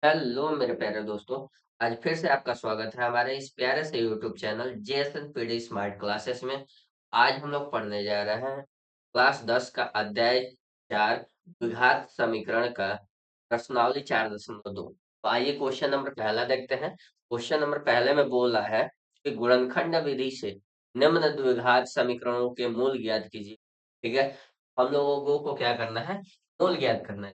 Hello मेरे प्यारे दोस्तों। आज फिर से आपका स्वागत है हमारे इस प्यारे से YouTube channel JSON PD smart classes में। आज हम लोग पढ़ने जा रहे हैं क्लास 10 का अध्याय 4 द्विघात समीकरण का प्रश्नावली 4.2। तो आइए क्वेश्चन नंबर पहला देखते हैं। क्वेश्चन नंबर पहले में बोल रहा है कि गुणनखंड विधि से निम्न द्विघात समीकरणों के मूल ज्ञात कीजिए। ठीक है, हम लोगों को क्या करना है, मूल ज्ञात करना है।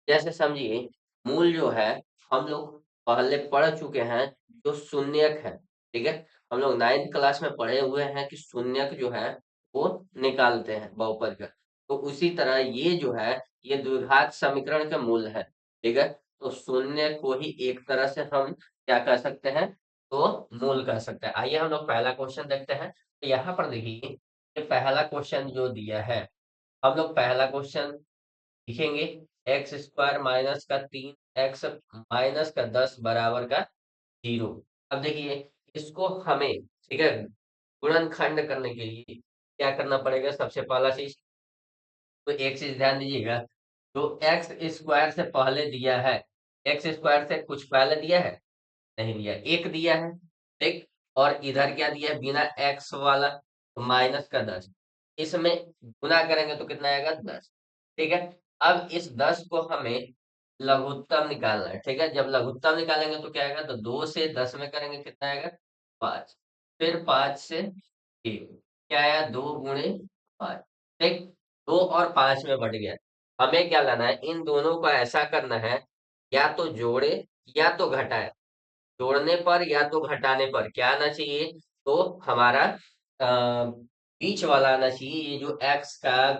जैसे समझिए, मूल जो है हम लोग पहले पढ़ चुके हैं, जो शून्यक है। ठीक है, हम लोग 9th क्लास में पढ़े हुए हैं कि शून्यक जो है वो निकालते हैं बहुपद का। तो उसी तरह ये जो है, ये द्विघात समीकरण के मूल है। ठीक है, तो शून्य को ही एक तरह से हम क्या कह सकते हैं, तो मूल कह सकते हैं। आइए हम लोग पहला क्वेश्चन देखते हैं। तो यहाँ पर देखिए, ये पहला क्वेश्चन जो दिया है, हम लोग पहला क्वेश्चन लिखेंगे। एक्स स्क्वायर माइनस का 3 एक्स माइनस का 10 बराबर का 0। अब देखिए, इसको हमें, ठीक है, गुणनखंड करने के लिए क्या करना पड़ेगा। सबसे पहला चीज, तो एक चीज ध्यान दीजिएगा, जो एक्स स्क्वायर से पहले दिया है, एक्स स्क्वायर से कुछ पहले दिया है, नहीं दिया, एक दिया है। ठीक, और इधर क्या दिया है बिना एक्स वाला, तो माइनस का 10। इसमें गुना करेंगे तो कितना आएगा, 10। ठीक है, अब इस 10 को हमें लघुत्तम निकालना है। ठीक है, जब लघुत्तम निकालेंगे तो क्या आएगा, तो 2 से 10 में करेंगे कितना आएगा, 5। फिर 5 से 1, क्या आया, 2 गुणे 5। ठीक, 2 और 5 में बढ़ गया। हमें क्या लाना है, इन दोनों को ऐसा करना है, या तो जोड़े या तो घटाए। जोड़ने पर या तो घटाने पर क्या आना चाहिए, तो हमारा बीच वाला आना चाहिए, ये जो एक्स का,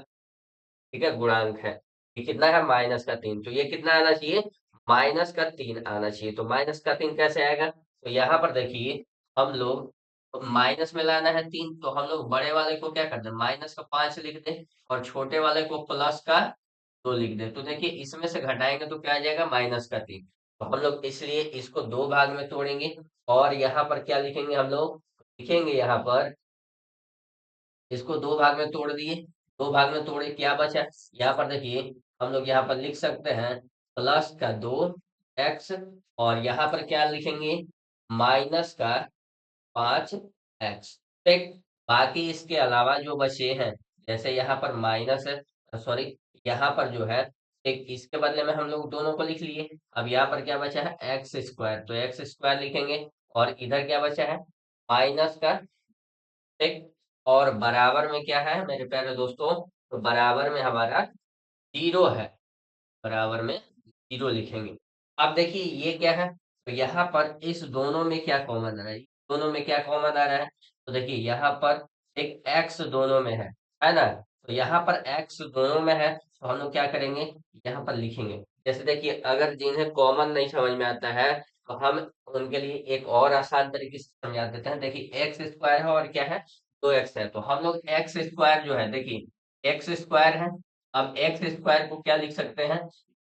ठीक है, गुणांक है। ये कितना है, -3। तो ये कितना आना चाहिए, -3 आना चाहिए। तो -3 कैसे आएगा, तो यहाँ पर देखिए, हम लोग माइनस में लाना है 3, तो हम लोग बड़े वाले को क्या कर दें, -5 लिख दें, और छोटे वाले को +2 लिख दें। तो देखिए, इसमें से घटाएंगे तो क्या आ जाएगा, -3। तो हम लोग इसलिए इसको 2 भाग में तोड़ेंगे, और यहाँ पर क्या लिखेंगे, हम लोग लिखेंगे यहाँ पर, इसको 2 भाग में तोड़ दिए। 2 भाग में तोड़े, क्या बचा, यहाँ पर देखिए, हम लोग यहाँ पर लिख सकते हैं प्लस का 2 एक्स, और यहाँ पर क्या लिखेंगे, माइनस का 5 एक्स। ठीक, बाकी इसके अलावा जो बचे हैं, जैसे यहाँ पर माइनस है, सॉरी, यहाँ पर जो है, एक इसके बदले में हम लोग दोनों को लिख लिए। अब यहाँ पर क्या बचा है, एक्स स्क्वायर, तो एक्स स्क्वायर लिखेंगे, और इधर क्या बचा है, माइनस का, ठीक, और बराबर में क्या है मेरे प्यारे दोस्तों, तो बराबर में हमारा 0 है, बराबर में 0 लिखेंगे। अब देखिए ये क्या है, तो यहाँ पर इस दोनों में क्या कॉमन आ रहा है, दोनों में क्या कॉमन आ रहा है, तो देखिए यहाँ पर एक एक्स दोनों में है ना। तो यहाँ पर एक्स दोनों में है, तो हम लोग क्या करेंगे, यहाँ पर लिखेंगे। जैसे देखिए, अगर जिन्हें कॉमन नहीं समझ में आता है, तो हम उनके लिए एक और आसान तरीके से समझा देते हैं। देखिए, एक्स स्क्वायर है और क्या है, 2 एक्स है, तो हम लोग एक्स स्क्वायर जो है, देखिए एक्स स्क्वायर है। अब एक्स स्क्वायर को क्या लिख सकते हैं,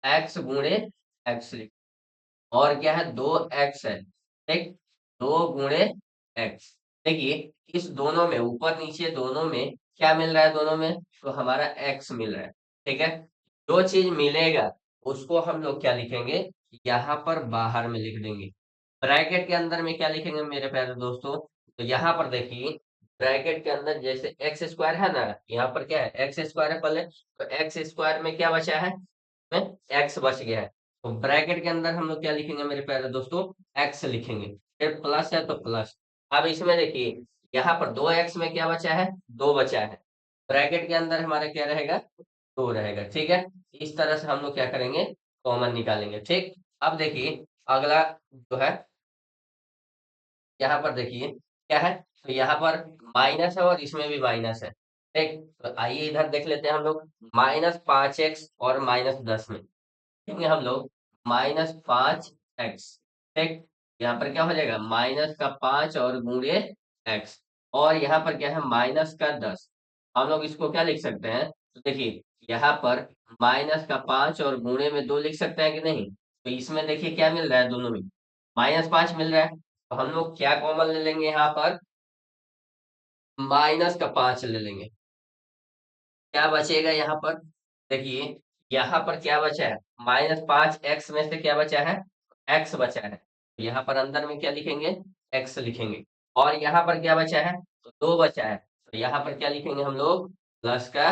एक्स गुणे एक्स लिख, और क्या है, 2 एक्स है। ठीक, 2 गुणे एक्स। देखिए, इस दोनों में, ऊपर नीचे दोनों में क्या मिल रहा है, दोनों में तो हमारा एक्स मिल रहा है। ठीक है, जो चीज मिलेगा उसको हम लोग क्या लिखेंगे, यहाँ पर बाहर में लिख देंगे। ब्रैकेट के अंदर में क्या लिखेंगे मेरे प्यारे दोस्तों, तो यहाँ पर देखिए, ब्रैकेट के अंदर जैसे एक्स स्क्वायर है ना, यहाँ पर क्या है, एक्स स्क्वायर है पहले, तो एक्स स्क्वायर में क्या बचा है, में एक्स बच गया है। तो ब्रैकेट के अंदर हम लोग क्या लिखेंगे मेरे प्यारे दोस्तों, एक्स लिखेंगे। फिर प्लस है तो प्लस। अब इसमें देखिए, यहाँ पर 2 एक्स में क्या बचा है, 2 बचा है। ब्रैकेट के अंदर हमारा क्या रहेगा, 2 रहेगा। ठीक है, इस तरह से हम लोग क्या करेंगे, कॉमन निकालेंगे। ठीक, अब देखिए अगला जो है, यहाँ पर देखिए क्या है, तो यहाँ पर माइनस है और इसमें भी माइनस है। ठीक, तो आइए इधर देख लेते हैं हम लोग, -5 एक्स और -10 में लिखेंगे हम लोग, -5 एक्स। ठीक, यहाँ पर क्या हो जाएगा, माइनस का 5 और गुणे एक्स, और यहाँ पर क्या है, माइनस का 10। हम लोग इसको क्या लिख सकते हैं, तो देखिए यहाँ पर -5 और गुणे में 2 लिख सकते हैं कि नहीं, तो इसमें देखिए क्या मिल रहा है, दोनों में -5 मिल रहा है। तो हम लोग क्या कॉमन ले लेंगे, यहाँ पर -5 ले लेंगे। क्या बचेगा यहाँ पर, देखिए यहाँ पर क्या बचा है, -5 एक्स में से क्या बचा है, एक्स बचा है, तो यहाँ पर अंदर में क्या लिखेंगे, एक्स लिखेंगे। और यहाँ पर क्या बचा है, तो दो बचा है, तो यहाँ पर क्या लिखेंगे हम लोग, प्लस का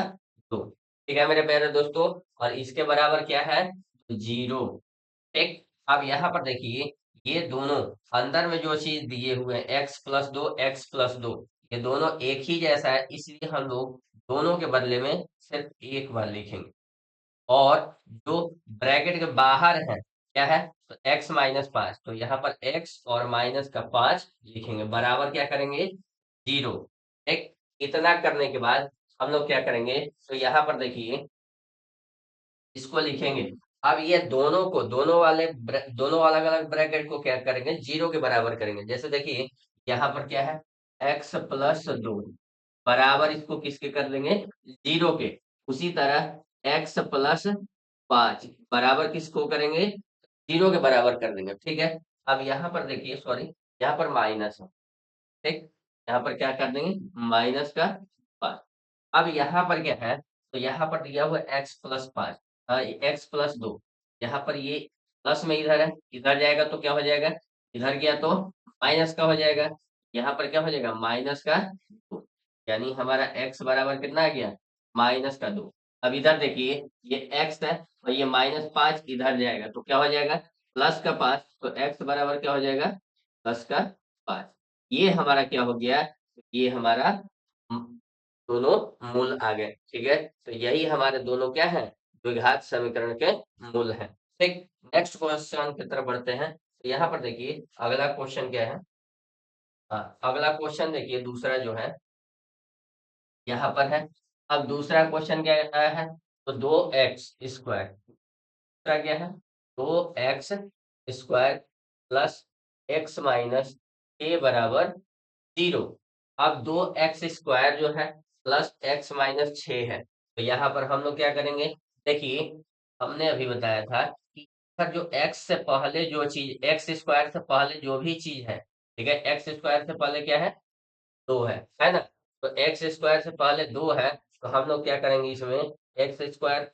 दो। ठीक है मेरे प्यारे दोस्तों, और इसके बराबर क्या है, जीरो। ठीक, अब यहाँ पर देखिए, ये दोनों अंदर में जो चीज दिए हुए हैं x+2 ये दोनों एक ही जैसा है, इसलिए हम लोग दोनों के बदले में सिर्फ एक बार लिखेंगे। और जो ब्रैकेट के बाहर है क्या है, तो x-5, तो यहाँ पर x और माइनस का 5 लिखेंगे, बराबर क्या करेंगे, जीरो। ठीक, इतना करने के बाद हम लोग क्या करेंगे, तो यहाँ पर देखिए इसको लिखेंगे। अब ये दोनों को दोनों अलग अलग ब्रैकेट को क्या करेंगे, जीरो के बराबर करेंगे। जैसे देखिए यहाँ पर क्या है, x+2 बराबर इसको किसके कर देंगे, जीरो के। उसी तरह x+5 बराबर किसको करेंगे, जीरो के बराबर कर देंगे। ठीक है, अब यहाँ पर देखिए, सॉरी, यहाँ पर माइनस है। ठीक, यहाँ पर क्या कर देंगे, माइनस का 5। अब यहाँ पर क्या है, तो यहाँ पर दिया हुआ x+5, x+2, यहाँ पर ये प्लस में इधर है, इधर जाएगा तो क्या हो जाएगा, इधर गया तो माइनस का हो जाएगा, यहाँ पर क्या हो जाएगा, माइनस का 2। यानी हमारा x बराबर कितना आ गया, -2। अब इधर देखिए ये x है और ये -5 इधर जाएगा तो क्या हो जाएगा, +5, तो x बराबर क्या हो जाएगा, +5। ये हमारा क्या हो गया, ये हमारा दोनों मूल आ गए। ठीक है, तो यही हमारे दोनों क्या है, द्विघात समीकरण के मूल हैं। ठीक, नेक्स्ट क्वेश्चन की तरफ बढ़ते हैं। तो यहाँ पर देखिए अगला क्वेश्चन क्या है, हाँ अगला क्वेश्चन देखिए दूसरा जो है यहाँ पर है। अब दूसरा क्वेश्चन क्या आया है, तो 2x² दूसरा क्या है, 2x² plus x minus a बराबर 0। अब 2x² जो है प्लस x-6 है, तो यहाँ पर हम लोग क्या करेंगे, देखिए हमने अभी बताया था कि पर जो x से पहले जो चीज, x² से पहले जो भी चीज है, ठीक है, x² से पहले क्या है, 2 है ना, तो x² से पहले 2 है, तो हम लोग क्या करेंगे इसमें, x²,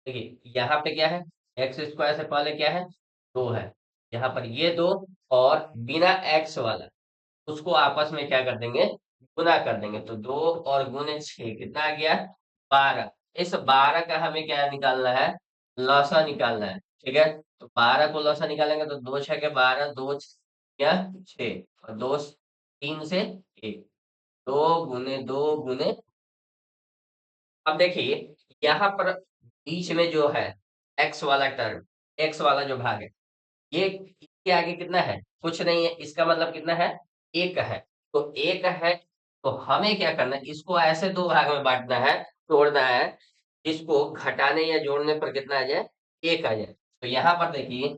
देखिए यहाँ पे क्या है, x² से पहले क्या है, 2 है, यहाँ पर ये 2 और बिना x वाला उसको आपस में क्या कर देंगे, गुना कर देंगे, तो 2 और गुने 6 कितना आ गया, 12। इस 12 का हमें क्या निकालना है, लसा निकालना है। ठीक है, तो 12 को लसा निकालेंगे तो 2×6 = 12, 2 या 6 और 2 3 से 1, 2 गुने 2 गुने। अब देखिए यहाँ पर बीच में जो है एक्स वाला टर्म, एक्स वाला जो भाग है, ये इसके आगे कितना है, कुछ नहीं है, इसका मतलब कितना है, एक है। तो एक है, तो हमें क्या करना है, इसको ऐसे दो भाग में बांटना है, तोड़ना है, इसको घटाने या जोड़ने पर कितना आ जाए, एक आ जाए। तो यहाँ पर देखिए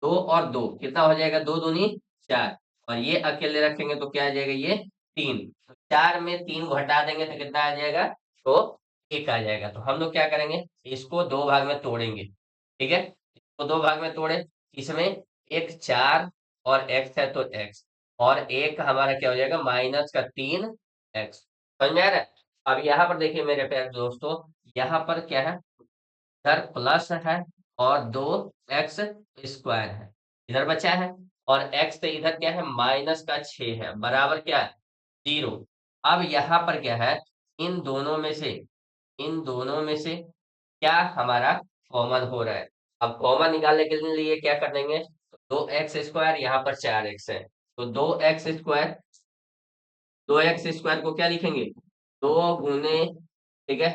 2 और 2 कितना हो जाएगा, 2 दूनी 4, और ये अकेले रखेंगे तो क्या आ जाएगा, ये 3। तो 4 में 3 को हटा देंगे तो कितना आ जाएगा, तो एक आ जाएगा। तो हम लोग क्या करेंगे, इसको दो भाग में तोड़ेंगे। ठीक है, इसको दो भाग में तोड़े, इसमें एक 4 और x है तो x, और एक हमारा क्या हो जाएगा, -3x। समझ में आ रहा है। अब यहाँ पर देखिए मेरे प्यारे दोस्तों, यहाँ पर क्या है, इधर प्लस है और 2x² है, इधर बचा है, और x से इधर क्या है, -6 है, बराबर क्या है, 0। अब यहाँ पर क्या है, इन दोनों में से इन दोनों में से क्या हमारा कॉमन हो रहा है। अब कॉमन निकालने के लिए क्या कर देंगे, 2x² यहाँ पर 4x है, तो 2x² को क्या लिखेंगे, 2 गुने, ठीक है,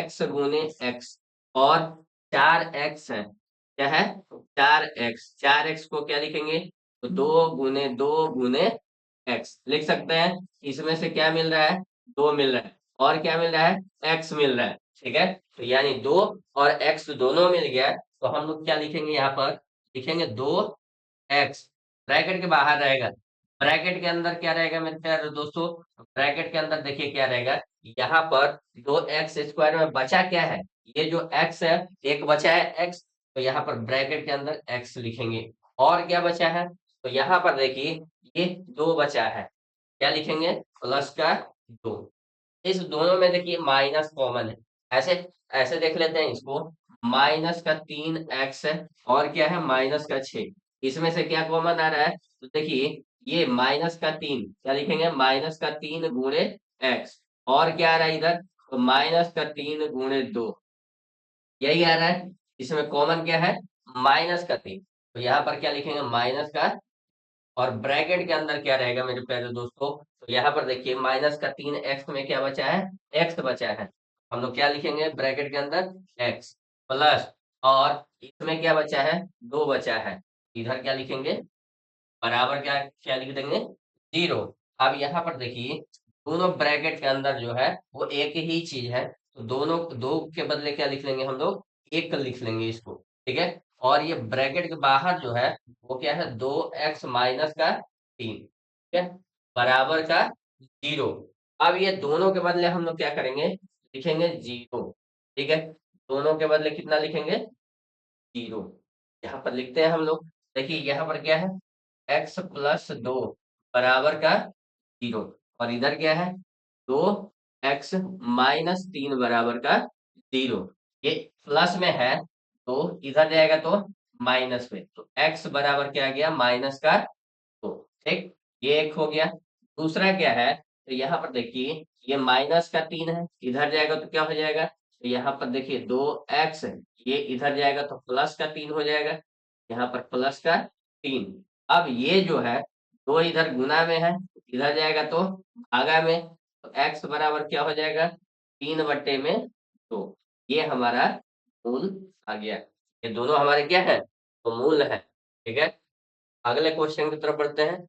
x गुने x, और 4x है, क्या है, 4x को क्या लिखेंगे, तो 2 गुने x लिख सकते हैं। इसमें से क्या मिल रहा है, 2 मिल रहा है, और क्या मिल रहा है, x मिल रहा है। ठीक है, तो यानी 2 और x दोनों मिल गया, तो हम लोग क्या लिखेंगे, यहाँ पर लिखेंगे 2x, ब्रैकेट के बाहर रहेगा, ब्रैकेट के अंदर क्या रहेगा मेरे प्यारे दोस्तों, ब्रैकेट के अंदर देखिए क्या रहेगा, यहाँ पर 2x² में बचा क्या है, ये जो x है, एक बचा है x, तो यहाँ पर ब्रैकेट के अंदर x लिखेंगे। और क्या बचा है, तो यहाँ पर देखिए ये 2 बचा है, क्या लिखेंगे, प्लस का 2। इस दोनों में देखिए माइनस कॉमन है, ऐसे ऐसे देख लेते हैं इसको, -3x है और क्या है -6। इसमें से क्या कॉमन आ रहा है, तो देखिए ये -3 क्या लिखेंगे, -3 गुणे x, और क्या आ रहा है इधर, तो -3 गुणे 2, यही आ रहा है। इसमें कॉमन क्या है, -3, तो यहाँ पर क्या लिखेंगे माइनस का, और ब्रैकेट के अंदर क्या रहेगा मेरे प्यारे दोस्तों, तो यहाँ पर देखिए -3 एक्स में क्या बचा है, एक्स बचा है, हम लोग क्या लिखेंगे ब्रैकेट के अंदर, एक्स प्लस, और इसमें क्या बचा है, 2 बचा है, इधर क्या लिखेंगे, बराबर क्या क्या लिख देंगे, 0। अब यहाँ पर देखिए दोनों ब्रैकेट के अंदर जो है वो एक ही चीज है, तो दोनों 2 के बदले क्या लिख लेंगे हम लोग, 1 लिख लेंगे इसको, ठीक है। और ये ब्रैकेट के बाहर जो है वो क्या है, 2x माइनस का 3, ठीक है, बराबर का 0। अब ये दोनों के बदले हम लोग क्या करेंगे, लिखेंगे 0, ठीक है, दोनों के बदले कितना लिखेंगे, 0, यहाँ पर लिखते हैं हम लोग। देखिए यहाँ पर क्या है, x+2 बराबर का 0, और इधर क्या है, 2x-3 बराबर का 0। ये प्लस में है तो इधर जाएगा तो माइनस में, तो x बराबर क्या आ गया, माइनस का 2, ठीक, ये एक हो गया। दूसरा क्या है, तो यहाँ पर देखिए ये -3 है, इधर जाएगा तो क्या हो जाएगा, तो यहाँ पर देखिए 2x, ये इधर जाएगा तो +3 हो जाएगा, यहाँ पर +3। अब ये जो है 2 इधर गुना में है, इधर जाएगा तो भागा में, तो x बराबर क्या हो जाएगा, 3/2, ये हमारा मूल आ गया। ये दोनों हमारे क्या है, तो मूल है, ठीक है। अगले क्वेश्चन की तरफ बढ़ते हैं।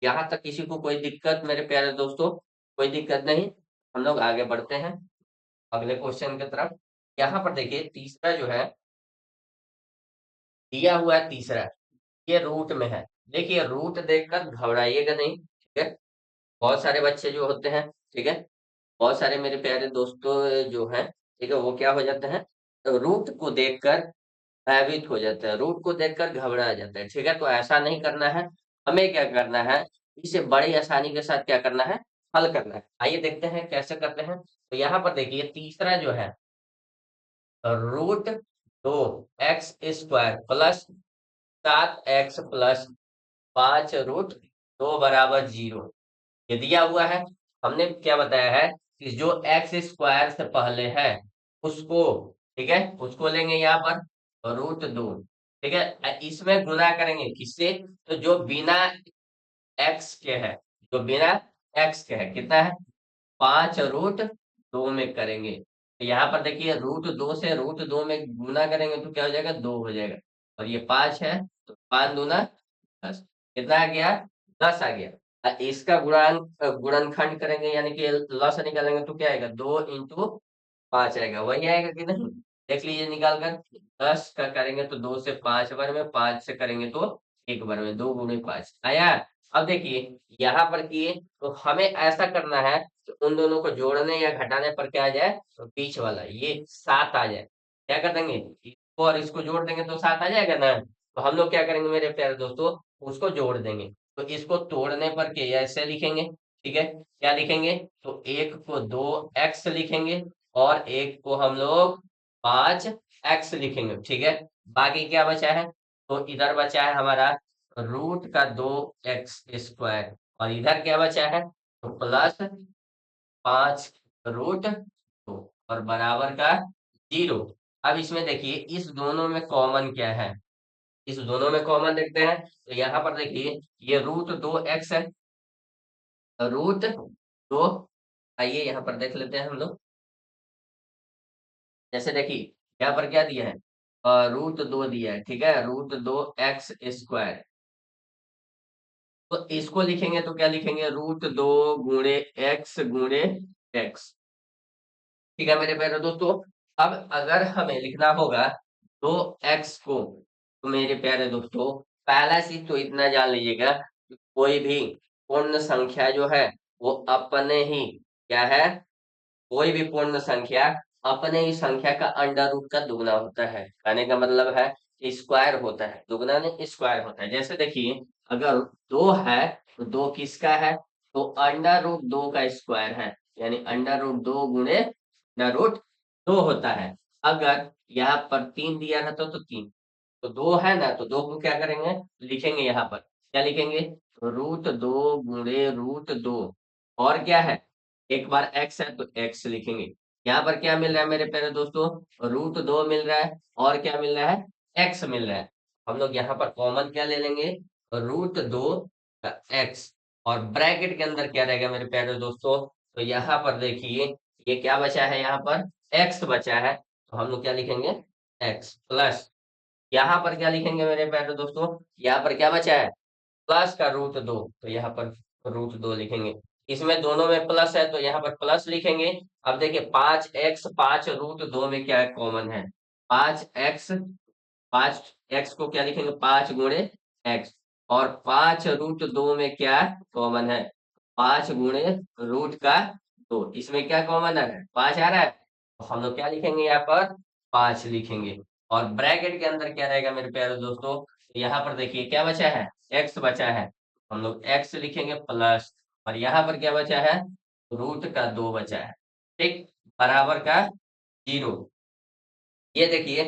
यहाँ तक किसी को कोई दिक्कत मेरे प्यारे दोस्तों, कोई दिक्कत नहीं, हम लोग आगे बढ़ते हैं अगले क्वेश्चन की तरफ। यहाँ पर देखिए तीसरा जो है दिया हुआ है, तीसरा ये रूट में है। देखिए रूट देखकर घबराइएगा नहीं, ठीक है, बहुत सारे बच्चे जो होते हैं, ठीक है, बहुत सारे मेरे प्यारे दोस्तों जो हैं, ठीक है, वो क्या हो जाते हैं, रूट को देखकर भयभीत हो जाता है, रूट को देखकर घबरा जाता है, ठीक है, तो ऐसा नहीं करना है। हमें क्या करना है, इसे बड़ी आसानी के साथ क्या करना है, हल करना है। आइए देखते हैं कैसे करते हैं। तो यहाँ पर देखिए तीसरा जो है, √2x² प्लस 7x प्लस 5 √2 बराबर 0, ये दिया हुआ है। हमने क्या बताया है कि जो x² से पहले है उसको, ठीक है, उसको लेंगे यहाँ पर √2, ठीक है, इसमें गुना करेंगे किससे, तो जो बिना x के है, जो बिना x के है कितना है, 5 √2 में करेंगे। तो यहाँ पर देखिए √2 से √2 में गुना करेंगे तो क्या हो जाएगा, 2 हो जाएगा, और ये 5 है तो 5 दूना 10, कितना आ गया, 10 आ गया। इसका गुणनखंड करेंगे यानी कि लस निकालेंगे तो क्या आएगा, 2 × 5 आएगा, वही आएगा कि नहीं, देख लीजिए निकाल कर। 10 का करेंगे तो 2 से 5 बार में, 5 से करेंगे तो 1 बार में, 2 × 5 आया। अब देखिए यहाँ पर किए तो हमें ऐसा करना है कि उन दोनों को जोड़ने या घटाने पर क्या आ जाए, तो बीच वाला ये 7 आ जाए, क्या कर देंगे, इसको और इसको जोड़ देंगे तो 7 आ जाएगा ना। तो हम लोग क्या करेंगे मेरे प्यारे दोस्तों, उसको जोड़ देंगे, तो इसको तोड़ने पर के ऐसे लिखेंगे, ठीक है, क्या लिखेंगे, तो एक को 2x लिखेंगे और एक को हम लोग 5x लिखेंगे, ठीक है। बाकी क्या बचा है, तो इधर बचा है हमारा √2x², और इधर क्या बचा है, तो +5 √2 और बराबर का 0। अब इसमें देखिए इस दोनों में कॉमन क्या है, इस दोनों में कॉमन देखते हैं, तो यहाँ पर देखिए ये √2x है, √2, आइए यहाँ पर देख लेते हैं हम लोग। जैसे देखिए यहाँ पर क्या दिया है, √2 दिया है, ठीक है, √2x², तो इसको लिखेंगे तो क्या लिखेंगे, √2 गुणे x गुणे x, ठीक है मेरे प्यारे दोस्तों। अब अगर हमें लिखना होगा 2x को, तो मेरे प्यारे दोस्तों पहला चीज तो इतना जान लीजिएगा कि कोई भी पूर्ण संख्या जो है वो अपने ही क्या है, कोई भी पूर्ण संख्या अपने ही संख्या का अंडर रूट का दुगना होता है, कहने का मतलब है स्क्वायर होता है, दुगना नहीं स्क्वायर होता है। जैसे देखिए अगर 2 है तो 2 किसका है, तो √2 का स्क्वायर है, यानी √2 गुणे √2 होता है। अगर यहाँ पर 3 दिया रहता तो 3, तो 2 है ना, तो 2 को क्या करेंगे, लिखेंगे यहाँ पर। क्या लिखेंगे? √2 गुणे √2 और क्या है? एक बार x है तो x लिखेंगे। यहाँ पर क्या मिल रहा है मेरे प्यारे दोस्तों? √2 मिल रहा है और क्या मिल रहा है? x मिल रहा है। हम लोग यहाँ पर कॉमन क्या ले लेंगे? √2 x और ब्रैकेट के अंदर क्या रहेगा मेरे प्यारे दोस्तों? तो यहाँ पर देखिए, ये क्या बचा है? यहाँ पर x बचा है, तो हम लोग क्या लिखेंगे? x प्लस यहाँ पर क्या लिखेंगे मेरे प्यारे दोस्तों? यहाँ पर क्या बचा है? प्लस का √2, तो यहाँ पर √2 लिखेंगे। इसमें दोनों में प्लस है तो यहाँ पर प्लस लिखेंगे। अब देखिए 5x 5 √2 में क्या कॉमन है? 5x 5x को क्या लिखेंगे? 5 गुणे x और 5 √2 में क्या कॉमन है? 5 गुणे रूट का 2, इसमें क्या कॉमन है? 5 आ रहा है, तो हम लोग क्या लिखेंगे? यहाँ पर 5 लिखेंगे और ब्रैकेट के अंदर क्या रहेगा मेरे प्यारे दोस्तों? यहाँ पर देखिए क्या बचा है? x बचा है, हम लोग x लिखेंगे प्लस और यहाँ पर क्या बचा है? √2 बचा है, ठीक, बराबर का 0। ये देखिए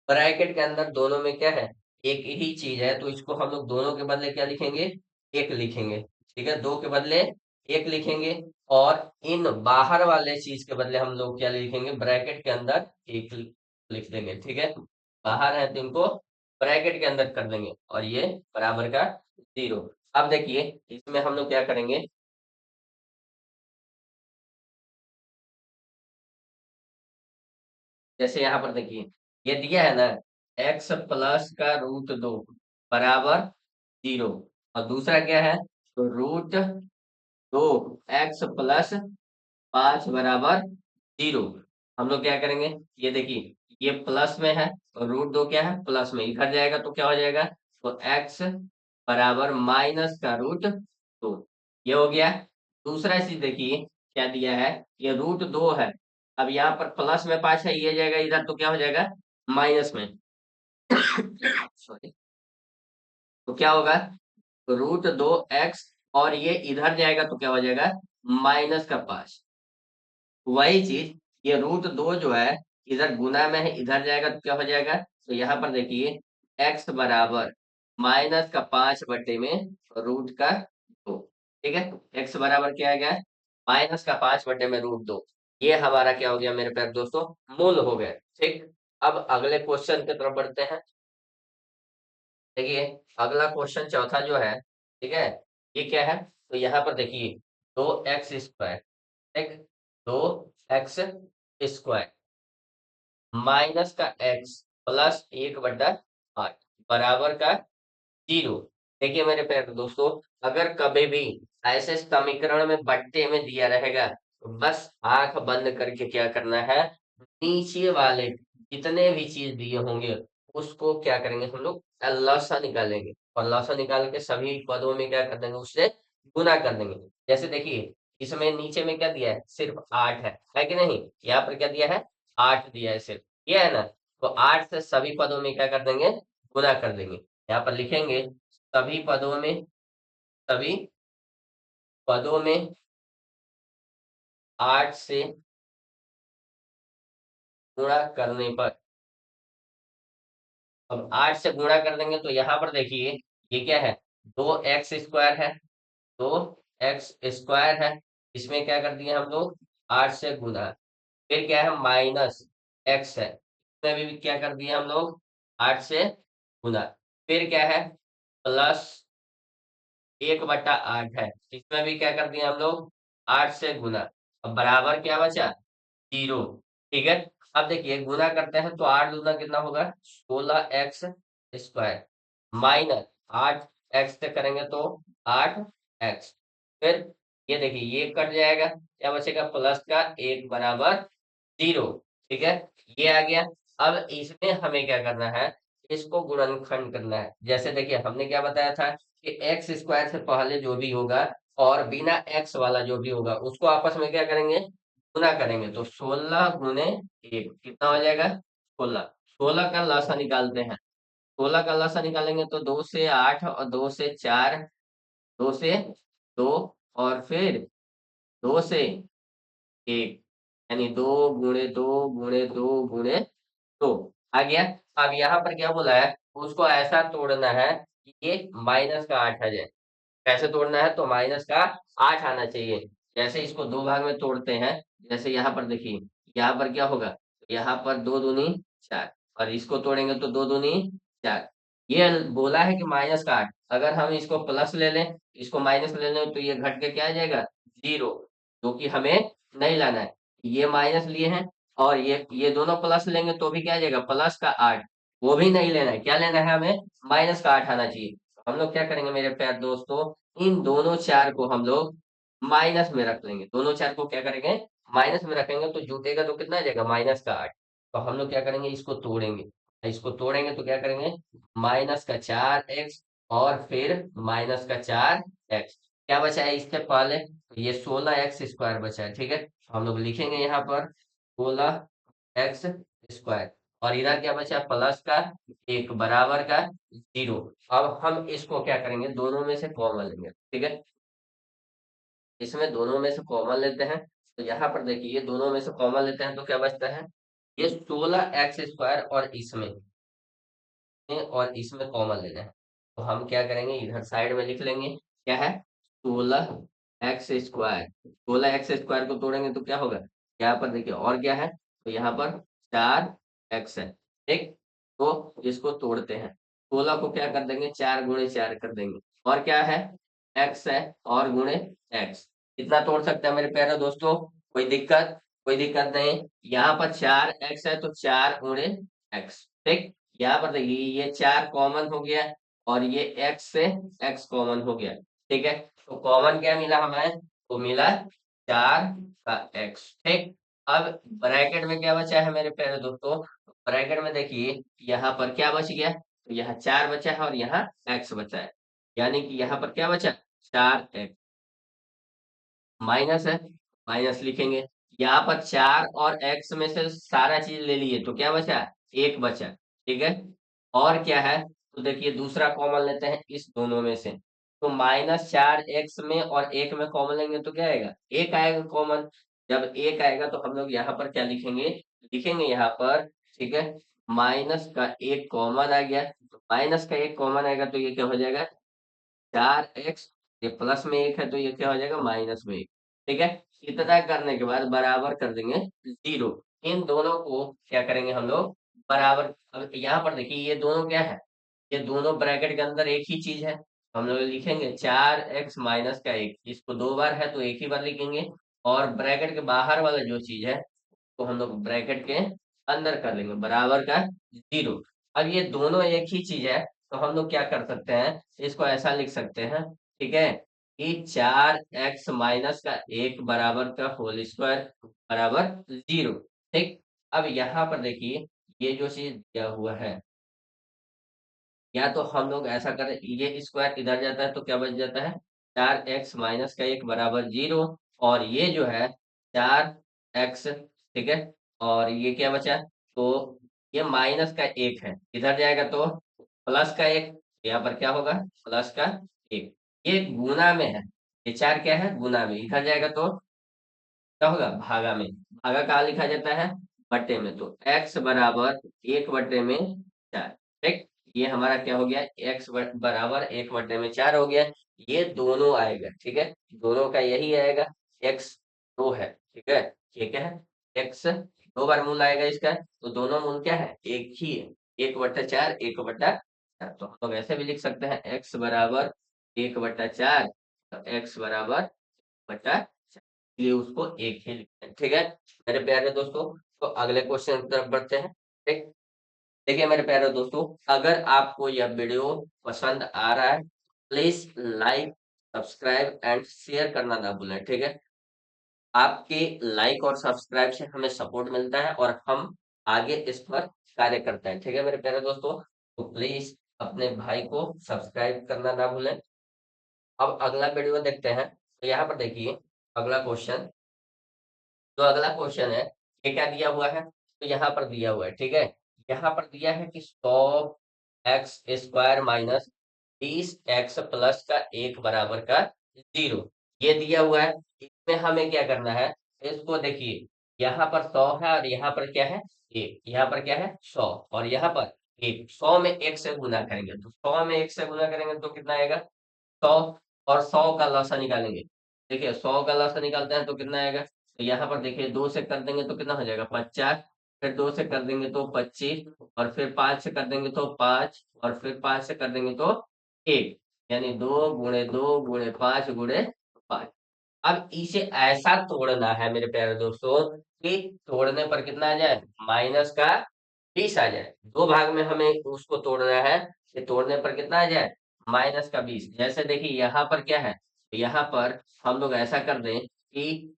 ब्रैकेट के अंदर दोनों में क्या है? एक ही चीज है, तो इसको हम लोग दोनों के बदले क्या लिखेंगे? एक लिखेंगे, ठीक है, दो के बदले एक लिखेंगे और इन बाहर वाले चीज के बदले हम लोग क्या लिखेंगे? ब्रैकेट के अंदर एक लिख देंगे, ठीक है, बाहर है तो इनको ब्रैकेट के अंदर कर देंगे और ये बराबर का 0। अब देखिए इसमें हम लोग क्या करेंगे? जैसे यहाँ पर देखिए ये दिया है ना, x प्लस का √2 बराबर 0 और दूसरा क्या है? तो √2 x प्लस 5 बराबर 0। हम लोग क्या करेंगे? ये देखिए ये प्लस में है और √2 क्या है? प्लस में, इधर जाएगा तो क्या हो जाएगा? तो x बराबर माइनस का √2, ये हो गया। दूसरा चीज देखिए क्या दिया है? ये √2 है, अब यहाँ पर प्लस में 5 है, ये जाएगा इधर तो क्या हो जाएगा? माइनस में। सॉरी, तो क्या होगा? √2 x और ये इधर जाएगा तो क्या हो जाएगा? -5। वही चीज ये √2 जो है इधर गुना में है, इधर जाएगा तो क्या हो जाएगा? तो यहाँ पर देखिए x बराबर -5 बटे में √2, ठीक है, x बराबर क्या आ गया? -5 बटे में √2। ये हमारा क्या हो गया मेरे प्यारे दोस्तों? मूल हो गए, ठीक। अब अगले क्वेश्चन की तरफ बढ़ते हैं। देखिए अगला क्वेश्चन चौथा जो है, ठीक है, ये क्या है? तो यहाँ पर देखिए 2x², ठीक, 2x² माइनस का x प्लस 1/8 बराबर का 0। देखिए मेरे प्यारे दोस्तों, अगर कभी भी ऐसे समीकरण में बट्टे में दिया रहेगा तो बस आंख बंद करके क्या करना है? नीचे वाले जितने भी चीज दिए होंगे उसको क्या करेंगे? हम लोग लसा निकालेंगे और लसा निकाल के सभी पदों में क्या कर देंगे? उससे गुना कर देंगे। जैसे देखिए इसमें नीचे में क्या दिया है? सिर्फ 8 है कि नहीं? यहाँ पर क्या दिया है? 8 दिया है सिर्फ, ये है ना, तो 8 से सभी पदों में क्या कर देंगे? गुना कर देंगे। यहाँ पर लिखेंगे सभी पदों में, सभी पदों में 8 से गुणा करने पर, अब 8 से गुणा कर देंगे तो यहाँ पर देखिए ये क्या है? 2x² है, 2x² है, इसमें क्या कर दिए हम लोग? 8 से गुणा, फिर क्या है? माइनस x है, इसमें भी क्या कर दिए हम लोग? 8 से गुणा, फिर क्या है? प्लस 1/8 है, इसमें भी क्या कर दिए हम लोग? 8 से गुना, अब बराबर क्या बचा? 0, ठीक है। अब देखिए गुना करते हैं तो 8 दूना कितना होगा? 16x² माइनस 8x से करेंगे तो 8x, फिर ये देखिए ये कट जाएगा, क्या बचेगा? प्लस का 1 बराबर 0, ठीक है, ये आ गया। अब इसमें हमें क्या करना है? इसको गुणनखंड करना है। जैसे देखिए हमने क्या बताया था कि x² से पहले जो भी होगा और बिना x वाला जो भी होगा उसको आपस में क्या करेंगे? गुना करेंगे, तो 16 गुने 1 कितना हो जाएगा? 16। 16 का लसा निकालते हैं, 16 का लसा निकालेंगे तो 2 से 8 और 2 से 4, 2 से 2 और फिर 2 से 1, यानी 2 गुणे 2 गुणे 2 गुणे तो आ गया। अब यहाँ पर क्या बोला है, उसको ऐसा तोड़ना है कि ये माइनस का 8 आ जाए। कैसे तोड़ना है, तो माइनस का 8 आना चाहिए। जैसे इसको दो भाग में तोड़ते हैं, जैसे यहाँ पर देखिए, यहाँ पर क्या होगा, यहाँ पर 2 दूनी 4, और इसको तोड़ेंगे तो 2 दूनी 4। ये बोला है कि माइनस का 8, अगर हम इसको प्लस ले लें, इसको माइनस ले लें, तो ये घट के क्या आ जाएगा, 0, जो कि हमें नहीं लाना है। ये माइनस लिए हैं, और ये दोनों प्लस लेंगे तो भी क्या आ जाएगा, प्लस का 8, वो भी नहीं लेना है। क्या लेना है हमें, माइनस का 8 आना चाहिए। हम लोग क्या करेंगे मेरे प्यारे दोस्तों, इन दोनों चार को हम लोग माइनस में रख लेंगे। दोनों चार को क्या करेंगे, माइनस में रखेंगे, तो जुटेगा तो कितना आ जाएगा, माइनस का 8। तो हम लोग क्या करेंगे, इसको तोड़ेंगे। इसको तोड़ेंगे तो क्या करेंगे, माइनस का 4x, और फिर माइनस का 4x। क्या बचा है इससे पहले, तो ये 16x² बचा है। ठीक है, हम लोग लिखेंगे यहाँ पर 16x², और इधर क्या बचा, प्लस का 1 बराबर का 0। अब हम इसको क्या करेंगे, दोनों में से कॉमन लेंगे। ठीक है, इसमें दोनों में से कॉमन लेते हैं। तो यहाँ पर देखिए, दोनों में से कॉमन लेते हैं तो क्या बचता है, ये 16x² और इसमें कॉमन लेना है। तो हम क्या करेंगे, इधर साइड में लिख लेंगे, क्या है, 16x²। 16x² को तोड़ेंगे तो क्या होगा, यहाँ पर देखिए और क्या है, तो यहाँ पर 4x है। ठीक, तो इसको तोड़ते हैं। 16 को क्या कर देंगे, 4 गुणे 4 कर देंगे, और क्या है, x है, और गुणे x। इतना तोड़ सकते हैं मेरे प्यारे दोस्तों, कोई दिक्कत, कोई दिक्कत नहीं। यहाँ पर 4x है, तो 4 गुणे x। ठीक, यहाँ पर देखिए, ये 4 कॉमन हो गया, और ये x से x कॉमन हो गया। ठीक है, तो कॉमन क्या मिला हमें, तो मिला 4 का x। ठीक, अब ब्रैकेट में क्या बचा है मेरे प्यारे दोस्तों, ब्रैकेट में देखिए, यहाँ पर क्या बच गया, तो यहाँ 4 बचा है, और यहाँ x बचा है। यानी कि यहाँ पर क्या बचा, 4x, माइनस है, माइनस लिखेंगे। यहाँ पर 4 और x में से सारा चीज ले लिए, तो क्या बचा, 1 बचा। ठीक है, और क्या है, तो देखिए दूसरा कॉमन लेते हैं इस दोनों में से। तो -4x में और 1 में कॉमन लेंगे तो क्या आएगा, 1 आएगा कॉमन। जब 1 आएगा तो हम लोग यहाँ पर क्या लिखेंगे, लिखेंगे यहाँ पर, ठीक है, माइनस का 1 कॉमन आ गया। तो माइनस का 1 कॉमन आएगा तो ये क्या हो जाएगा, 4x, ये प्लस में 1 है तो ये क्या हो जाएगा, माइनस में 1। ठीक है, इतना करने के बाद बराबर कर देंगे 0। इन दोनों को क्या करेंगे हम लोग, बराबर। अब यहाँ पर देखिए, ये दोनों क्या है, ये दोनों ब्रैकेट के अंदर एक ही चीज है। हम लोग लिखेंगे 4x माइनस का 1, इसको 2 बार है तो एक ही बार लिखेंगे, और ब्रैकेट के बाहर वाला जो चीज है, तो हम लोग ब्रैकेट के अंदर कर लेंगे, बराबर का 0। अब ये दोनों एक ही चीज है, तो हम लोग क्या कर सकते हैं, इसको ऐसा लिख सकते हैं, ठीक है, कि 4x माइनस का 1 बराबर का होल स्क्वायर बराबर 0। ठीक, अब यहाँ पर देखिए, ये जो चीज दिया हुआ है, या तो हम लोग ऐसा करें, ये स्क्वायर इधर जाता है तो क्या बच जाता है, 4x माइनस का 1 बराबर 0, और ये जो है 4x। ठीक है, और ये क्या बचा, तो ये माइनस का 1 है, इधर जाएगा तो प्लस का 1, यहाँ पर क्या होगा, प्लस का 1। ये गुना में है, ये 4 क्या है, गुना में, इधर जाएगा तो क्या होगा, भागा में। भागा कहाँ लिखा जाता है, बट्टे में। तो x बराबर 1/4। ठीक, ये हमारा क्या हो गया, x बराबर 1/4 हो गया। ये दोनों आएगा, ठीक है, दोनों का यही आएगा, x 2 है। ठीक है, ये क्या है, x 2 बार मूल आएगा इसका, तो दोनों मूल क्या है, एक ही है, 1/4 1/4। तो हम लोग ऐसे भी लिख सकते हैं, x बराबर 1/4, x बराबर बटा, इसलिए उसको एक ही लिखते हैं। ठीक है मेरे प्यारे दोस्तों, तो अगले क्वेश्चन की तरफ बढ़ते हैं। ठीक, देखिए मेरे प्यारे दोस्तों, अगर आपको यह वीडियो पसंद आ रहा है, please like, subscribe and share करना ना भूलें। ठीक है, आपके लाइक और सब्सक्राइब से हमें सपोर्ट मिलता है, और हम आगे इस पर कार्य करते हैं। ठीक है मेरे प्यारे दोस्तों, तो प्लीज अपने भाई को सब्सक्राइब करना ना भूलें। अब अगला वीडियो देखते हैं, तो यहाँ पर देखिए, अगला क्वेश्चन, तो अगला क्वेश्चन है, ये क्या दिया हुआ है, तो यहाँ पर दिया हुआ है, ठीक है, यहाँ पर दिया है कि 100x² माइनस 20x प्लस का 1 बराबर का 0, ये दिया हुआ है। इसमें हमें क्या करना है, इसको देखिए, यहाँ पर 100 है और यहाँ पर क्या है 1, यहाँ पर क्या है 100 और यहाँ पर 1, 100 में 1 से गुना करेंगे तो 100 में 1 से गुना करेंगे तो कितना आएगा 100 और 100 का लसा निकालेंगे। देखिए 100 का लसा निकालते हैं तो कितना आएगा, तो यहाँ पर देखिए 2 से कर देंगे तो कितना हो जाएगा 50, फिर 2 से कर देंगे तो 25 और फिर 5 से कर देंगे तो 5 और फिर 5 से कर देंगे तो 1, यानी 2 गुणे 2 गुणे 5 गुणे 5। अब इसे ऐसा तोड़ना है मेरे प्यारे दोस्तों कि तोड़ने पर कितना आ जाए माइनस का 20 आ जाए। 2 भाग में हमें उसको तोड़ना है कि तोड़ने पर कितना आ जाए माइनस का 20। जैसे देखिए यहाँ पर क्या है, यहाँ पर हम लोग ऐसा कर दें कि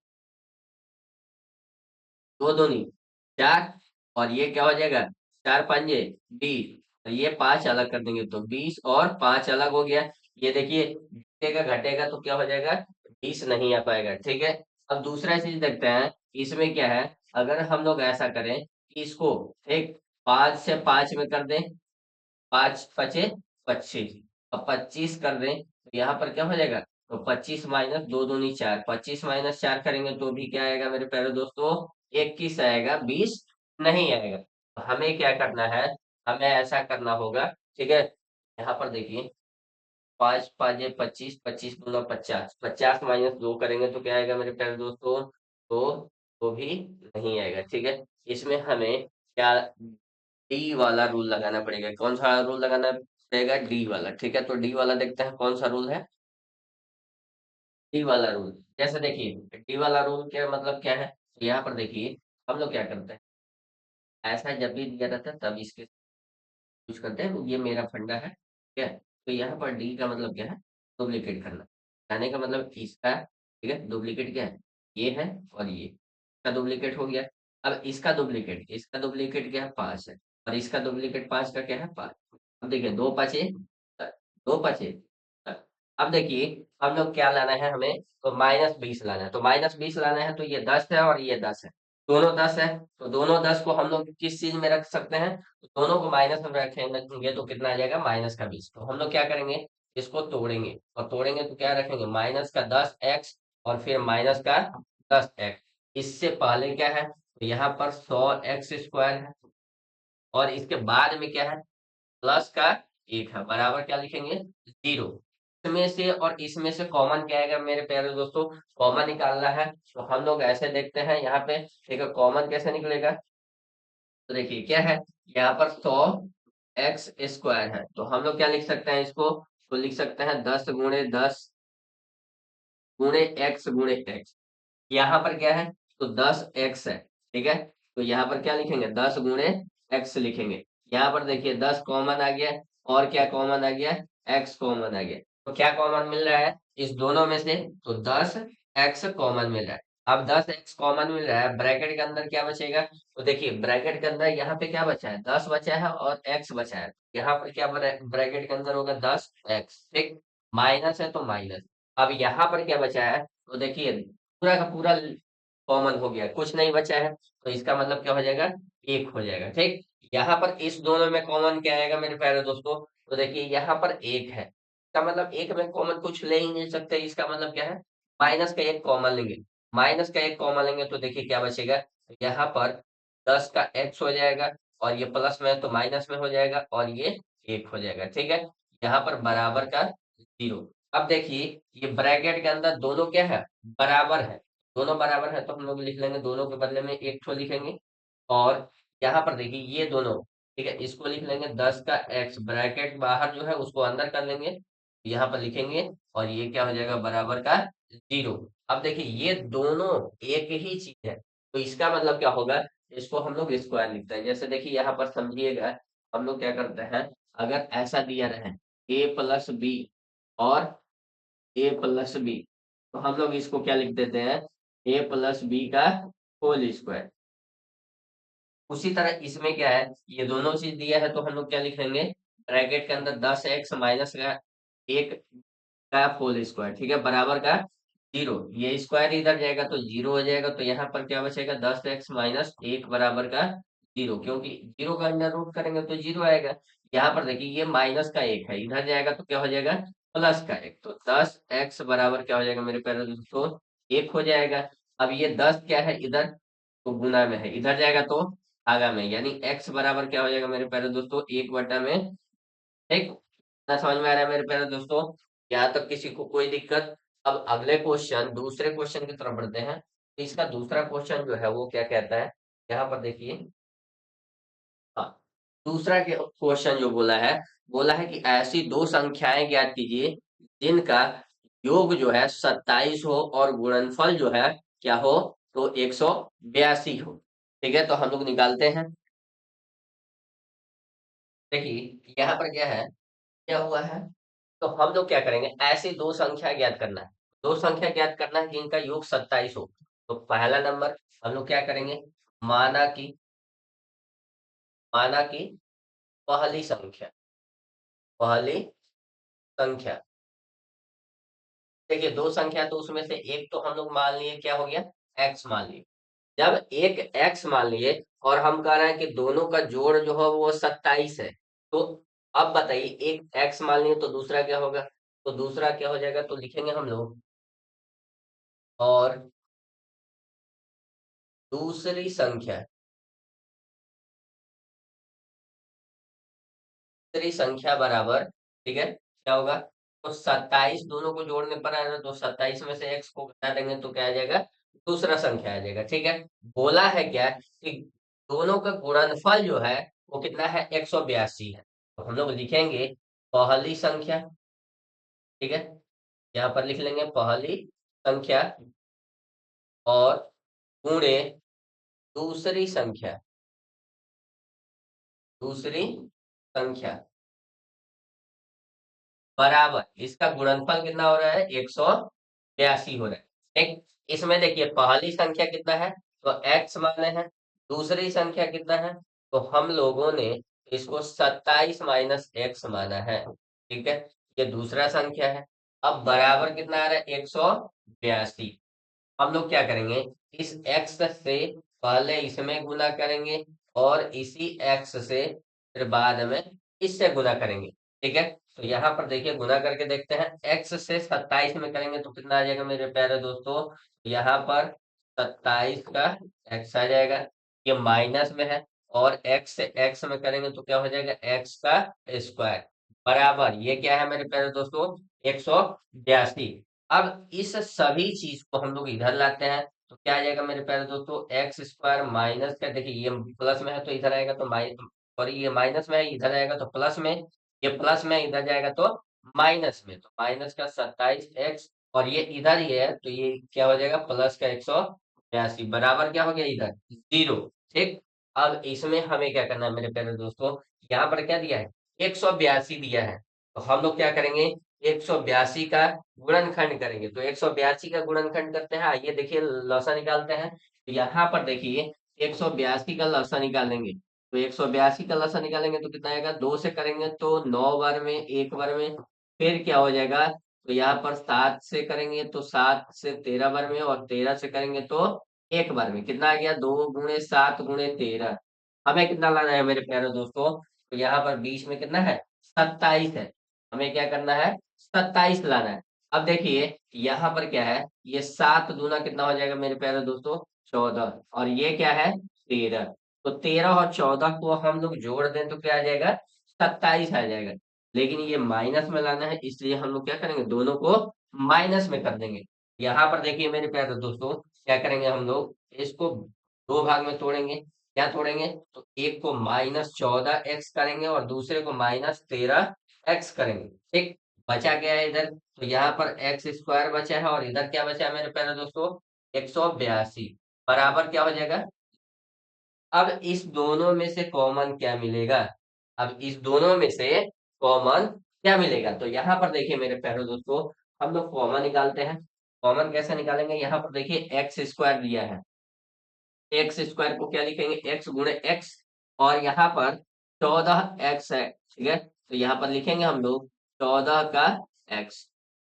2 दूनी 4 और ये क्या हो जाएगा 4 पंजे 20, तो ये 5 अलग कर देंगे तो 20 और 5 अलग हो गया। ये देखिए घटेगा घटेगा तो क्या हो जाएगा 20 नहीं आ पाएगा, ठीक है। अब दूसरा चीज देखते हैं, इसमें क्या है, अगर हम लोग ऐसा करें कि इसको एक 5 से 5 में कर दें, 5 पचे 25 और 25 कर दें तो यहाँ पर क्या हो जाएगा, तो 25 माइनस 2 दूनी 4, 25 माइनस 4 करेंगे तो भी क्या आएगा मेरे प्यारे दोस्तों 21 आएगा, 20 नहीं आएगा। तो हमें क्या करना है, हमें ऐसा करना होगा, ठीक है। यहाँ पर देखिए 5 5 25, 25 दूना 50, 50 माइनस 2 करेंगे तो क्या आएगा मेरे प्यारे दोस्तों, तो भी नहीं आएगा, ठीक है। इसमें हमें क्या डी वाला रूल लगाना पड़ेगा। कौन सा रूल लगाना पड़ेगा, डी वाला, ठीक है। तो डी वाला देखते हैं कौन सा रूल है, डी वाला रूल। जैसे देखिए डी वाला रूल क्या मतलब क्या है, तो यहाँ पर देखिए हम लोग क्या करते हैं, ऐसा जब भी दिया रहता है तब इसके यूज करते हैं, ये मेरा फंडा है, ठीक है। तो यहाँ पर डी का मतलब क्या है, डुप्लीकेट करना, कहने का मतलब इसका, ठीक है, डुप्लीकेट क्या है, ये है और ये इसका डुप्लीकेट हो गया। अब इसका डुप्लीकेट क्या है 5 है और इसका डुप्लीकेट 5 का क्या है 5। अब देखिए 2 5 2 5 अब देखिए हम लोग क्या लाना है हमें, तो -20 लाना है, तो -20 लाना है तो ये 10 है और ये 10 है, दोनों 10 है। तो दोनों 10 को हम लोग किस चीज में रख सकते हैं, तो दोनों को माइनस में रखेंगे तो कितना आ जाएगा -20। तो हम लोग क्या करेंगे, इसको तोड़ेंगे और तोड़ेंगे तो क्या रखेंगे माइनस का 10x और फिर माइनस का 10x। इससे पहले क्या है, तो यहाँ पर 100x² है और इसके बाद में क्या है प्लस का 1 है, बराबर क्या लिखेंगे 0। इसमें से और इसमें से कॉमन क्या आएगा मेरे प्यारे दोस्तों, कॉमन निकालना है। तो हम लोग ऐसे देखते हैं यहाँ पे, ठीक है, कॉमन कैसे निकलेगा, तो देखिए क्या है, यहाँ पर 100x² है तो हम लोग क्या लिख सकते हैं इसको, तो लिख सकते हैं 10 गुणे 10 गुणे x गुणे x। यहाँ पर क्या है, तो 10x है, ठीक है। तो यहाँ पर क्या लिखेंगे 10 गुणे x लिखेंगे। यहाँ पर देखिए 10 कॉमन आ गया और क्या कॉमन आ गया, x कॉमन आ गया। तो क्या कॉमन मिल रहा है इस दोनों में से, तो 10x कॉमन मिल रहा है। अब 10x कॉमन मिल रहा है, ब्रैकेट के अंदर क्या बचेगा, तो देखिए ब्रैकेट के अंदर यहाँ पे क्या बचा है 10 बचा है और x बचा है। यहाँ पर क्या ब्रैकेट के अंदर होगा 10x, ठीक, माइनस है तो माइनस। अब यहाँ पर क्या बचा है, तो देखिए पूरा का पूरा कॉमन हो गया, कुछ नहीं बचा है, तो इसका मतलब क्या हो जाएगा 1 हो जाएगा, ठीक। यहाँ पर इस दोनों में कॉमन क्या आएगा मेरे प्यारे दोस्तों, तो देखिए यहाँ पर 1 है, इसका मतलब 1 में कॉमन कुछ ले ही नहीं सकते, इसका मतलब क्या है माइनस का 1 कॉमन लेंगे, माइनस का 1 कॉमन लेंगे तो देखिए क्या बचेगा, यहाँ पर 10 का x हो जाएगा और ये प्लस में है तो माइनस में हो जाएगा और ये 1 हो जाएगा, ठीक है। यहाँ पर बराबर का 0। अब देखिए ये ब्रैकेट के अंदर दोनों क्या है बराबर है, दोनों बराबर है तो हम लोग लिख लेंगे दोनों के बदले में एक ठो लिखेंगे। और यहाँ पर देखिए ये दोनों, ठीक है, इसको लिख लेंगे 10 का x, ब्रैकेट बाहर जो है उसको अंदर कर लेंगे, यहाँ पर लिखेंगे और ये क्या हो जाएगा बराबर का 0। अब देखिए ये दोनों एक ही चीज है तो इसका मतलब क्या होगा, इसको हम लोग स्क्वायर लिखते हैं। जैसे देखिए यहाँ पर समझिएगा, हम लोग क्या करते हैं, अगर ऐसा दिया रहे a+b और a+b, तो हम लोग इसको क्या लिख देते हैं a+b का होल स्क्वायर। उसी तरह इसमें क्या है, ये दोनों चीज दिया है तो हम लोग क्या लिखेंगे, ब्रैकेट के अंदर 10x माइनस का 1 का होल स्क्वायर, ठीक है, बराबर का 0। ये स्क्वायर इधर जाएगा तो 0 हो जाएगा, तो यहाँ पर क्या बचेगा 10x माइनस 1 बराबर का 0, क्योंकि 0 का अंडर रूट करेंगे तो 0 आएगा। यहाँ पर देखिए ये माइनस का 1 है, इधर जाएगा तो क्या हो जाएगा प्लस का 1, तो 10x बराबर क्या हो जाएगा मेरे प्यारे दोस्तों 1 हो जाएगा। अब ये 10 क्या है इधर तो गुना में है, इधर जाएगा तो भागा में, यानी x बराबर क्या हो जाएगा मेरे प्यारे दोस्तों, 1 बटा में। ठीक, ना समझ में आ रहा है मेरे प्यारे दोस्तों? यहाँ तक किसी को कोई दिक्कत? अब अगले क्वेश्चन, दूसरे क्वेश्चन की तरफ बढ़ते हैं। तो इसका दूसरा क्वेश्चन जो है वो क्या कहता है, यहाँ पर देखिए। हाँ, दूसरा क्वेश्चन जो बोला है कि ऐसी दो संख्याएं ज्ञात कीजिए जिनका योग जो है 27 हो और गुणनफल जो है क्या हो, तो 182 हो। ठीक है, तो हम लोग निकालते हैं। देखिए यहाँ पर क्या है, क्या हुआ है, तो हम लोग क्या करेंगे, ऐसी दो संख्या ज्ञात करना है। दो संख्या ज्ञात करना है जिनका योग 27 हो। तो पहला नंबर हम लोग क्या करेंगे, माना कि माना कि पहली संख्या, पहली संख्या, देखिए दो संख्या तो उसमें से एक तो हम लोग मान लिए क्या हो गया, x मान लिए। जब एक x मान लिए और हम कह रहे हैं कि दोनों का जोड़ जो है वो 27 है, तो अब बताइए, एक x मान लिए तो दूसरा क्या होगा, तो दूसरा क्या हो जाएगा, तो लिखेंगे हम लोग, और दूसरी संख्या, दूसरी संख्या बराबर, ठीक है, क्या होगा, तो 27 दोनों को जोड़ने पर आएगा, तो 27 में से x को घटा देंगे तो क्या आ जाएगा, दूसरा संख्या आ जाएगा। ठीक है, बोला है क्या कि दोनों का गुणनफल जो है वो कितना है, 182 है। तो हम लोग लिखेंगे पहली संख्या, ठीक है, यहाँ पर लिख लेंगे पहली संख्या, और गुणे दूसरी संख्या, दूसरी संख्या बराबर, इसका गुणनफल कितना हो रहा है, 182 हो रहा है। ठीक, इसमें देखिए पहली संख्या कितना है, तो x माने हैं, दूसरी संख्या कितना है, तो हम लोगों ने इसको 27 माइनस एक्स माना है। ठीक है, ये दूसरा संख्या है। अब बराबर कितना आ रहा है, 182। हम लोग क्या करेंगे, इस x से पहले इसमें गुना करेंगे, और इसी x से फिर बाद में इससे गुना करेंगे। ठीक है, तो यहाँ पर देखिए गुना करके देखते हैं, x से 27 में करेंगे तो कितना आ जाएगा मेरे प्यारे दोस्तों, यहाँ पर 27 का x आ जाएगा, ये माइनस में है, और x से x में करेंगे तो क्या हो जाएगा, x का स्क्वायर बराबर, ये क्या है मेरे प्यारे दोस्तों, 182। अब इस सभी चीज को हम लोग इधर लाते हैं, तो क्या आ जाएगा मेरे प्यारे दोस्तों, एक्स स्क्वायर माइनस का, देखिए ये प्लस में है तो इधर आएगा तो माइनस, और ये माइनस में है इधर आएगा तो प्लस में, ये प्लस में इधर जाएगा तो माइनस में, तो माइनस का 27x, और ये इधर ही है तो ये क्या हो जाएगा, प्लस का 182 बराबर क्या हो गया, इधर 0। ठीक, अब इसमें हमें क्या करना है मेरे प्यारे दोस्तों, यहाँ पर क्या दिया है, 182 दिया है, तो हम लोग क्या करेंगे, 182 का गुणनखंड करेंगे। तो 182 का गुणनखंड करते हैं, आइए देखिए लसा निकालते हैं। तो यहाँ पर देखिए 182 का लसा निकालेंगे, तो 182 का लसा निकालेंगे तो कितना आएगा, 2 से करेंगे तो 9 बार में, 1 बार में, फिर क्या हो जाएगा, तो यहाँ पर 7 से करेंगे तो 7 से 13 बार में, और 13 से करेंगे तो 1 बार में, कितना आ गया, 2 गुणे 7 गुणे 13। हमें कितना लाना है मेरे प्यारे दोस्तों, तो यहाँ पर बीच में कितना है, 27 है, हमें क्या करना है, 27 लाना है। अब देखिए यहाँ पर क्या है, ये 7 दूना कितना हो जाएगा मेरे प्यारे दोस्तों, 14, और ये क्या है, 13। तो 13 और 14 को हम लोग जोड़ दें तो क्या आ जाएगा, 27 आ जाएगा। लेकिन ये माइनस में लाना है, इसलिए हम लोग क्या करेंगे, दोनों को माइनस में कर देंगे। यहाँ पर देखिए मेरे प्यारे दोस्तों, क्या करेंगे हम लोग, इसको दो भाग में तोड़ेंगे। क्या तोड़ेंगे, तो एक को -14x करेंगे और दूसरे को -13x करेंगे। ठीक, बचा क्या है इधर, तो यहाँ पर एक्स स्क्वायर बचा है, और इधर क्या बचा है मेरे प्यारे दोस्तों, 182 बराबर क्या हो जाएगा। अब इस दोनों में से कॉमन क्या मिलेगा, अब इस दोनों में से कॉमन क्या मिलेगा, तो यहाँ पर देखिए मेरे प्यारे दोस्तों, हम लोग कॉमन निकालते हैं। कॉमन कैसे निकालेंगे, यहाँ पर देखिए एक्स स्क्वायर दिया है, एक्स स्क्वायर को क्या लिखेंगे, एक्स गुणे एक्स, और यहाँ पर 14x है। ठीक है, तो यहाँ पर लिखेंगे हम लोग 14 का x।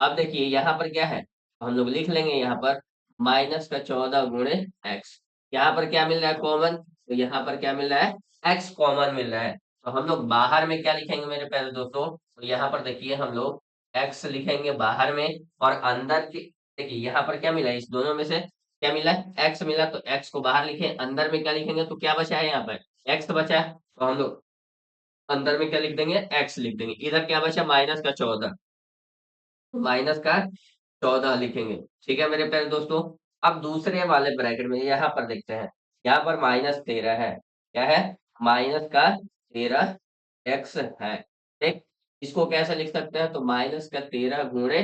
अब देखिए यहाँ पर क्या है, हम लोग लिख लेंगे यहाँ पर माइनस का 14 गुणे एक्स। यहाँ पर क्या मिल रहा है कॉमन, तो यहाँ पर क्या मिल रहा है, x कॉमन मिल रहा है। तो हम लोग बाहर में क्या लिखेंगे मेरे प्यारे दोस्तों, तो यहाँ पर देखिए हम लोग x लिखेंगे बाहर में, और अंदर की देखिए यहाँ पर क्या मिला है, इस दोनों में से क्या मिला? एक्स मिला, तो एक्स को बाहर लिखे, अंदर में क्या लिखेंगे? तो क्या बचा है यहाँ पर? एक्स बचा है, तो हम लोग अंदर में क्या लिख देंगे? एक्स लिख देंगे। इधर क्या बचा? माइनस का 14, माइनस का 14 लिखेंगे। ठीक है मेरे प्यारे दोस्तों। अब दूसरे वाले ब्रैकेट में यहाँ पर देखते हैं, यहाँ पर -13 है। क्या है? -13 एक्स है। ठीक, इसको कैसे लिख सकते हैं? तो -13 गुणे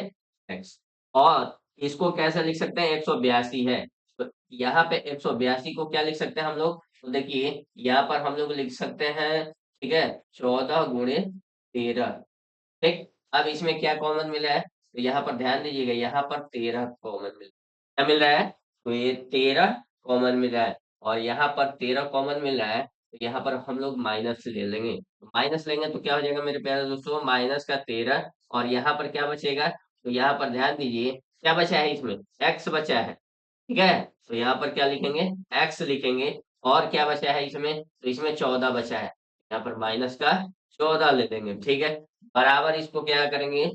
एक्स। और इसको कैसे लिख सकते हैं? 182 है, तो यहाँ पे 182 को क्या लिख सकते हैं हम लोग? तो देखिए यहाँ पर हम लोग लिख सकते हैं, ठीक है, 14 गुणे 13। ठीक, अब इसमें क्या कॉमन मिला है? तो यहाँ पर ध्यान दीजिएगा, यहाँ पर 13 कॉमन मिल, क्या मिल रहा है? तो ये 13 कॉमन मिल रहा है, और यहाँ पर 13 कॉमन मिल रहा है, तो यहाँ पर हम लोग माइनस ले लेंगे। तो माइनस लेंगे तो क्या हो जाएगा मेरे प्यारे दोस्तों? माइनस का 13, और यहाँ पर क्या बचेगा? तो यहाँ पर ध्यान दीजिए, क्या बचा है इसमें? एक्स बचा है। ठीक है, तो यहाँ पर क्या लिखेंगे? एक्स लिखेंगे। और क्या बचा है इसमें? तो इसमें 14 बचा है, यहाँ पर माइनस का 14 ले लेंगे। ठीक है, बराबर इसको क्या करेंगे?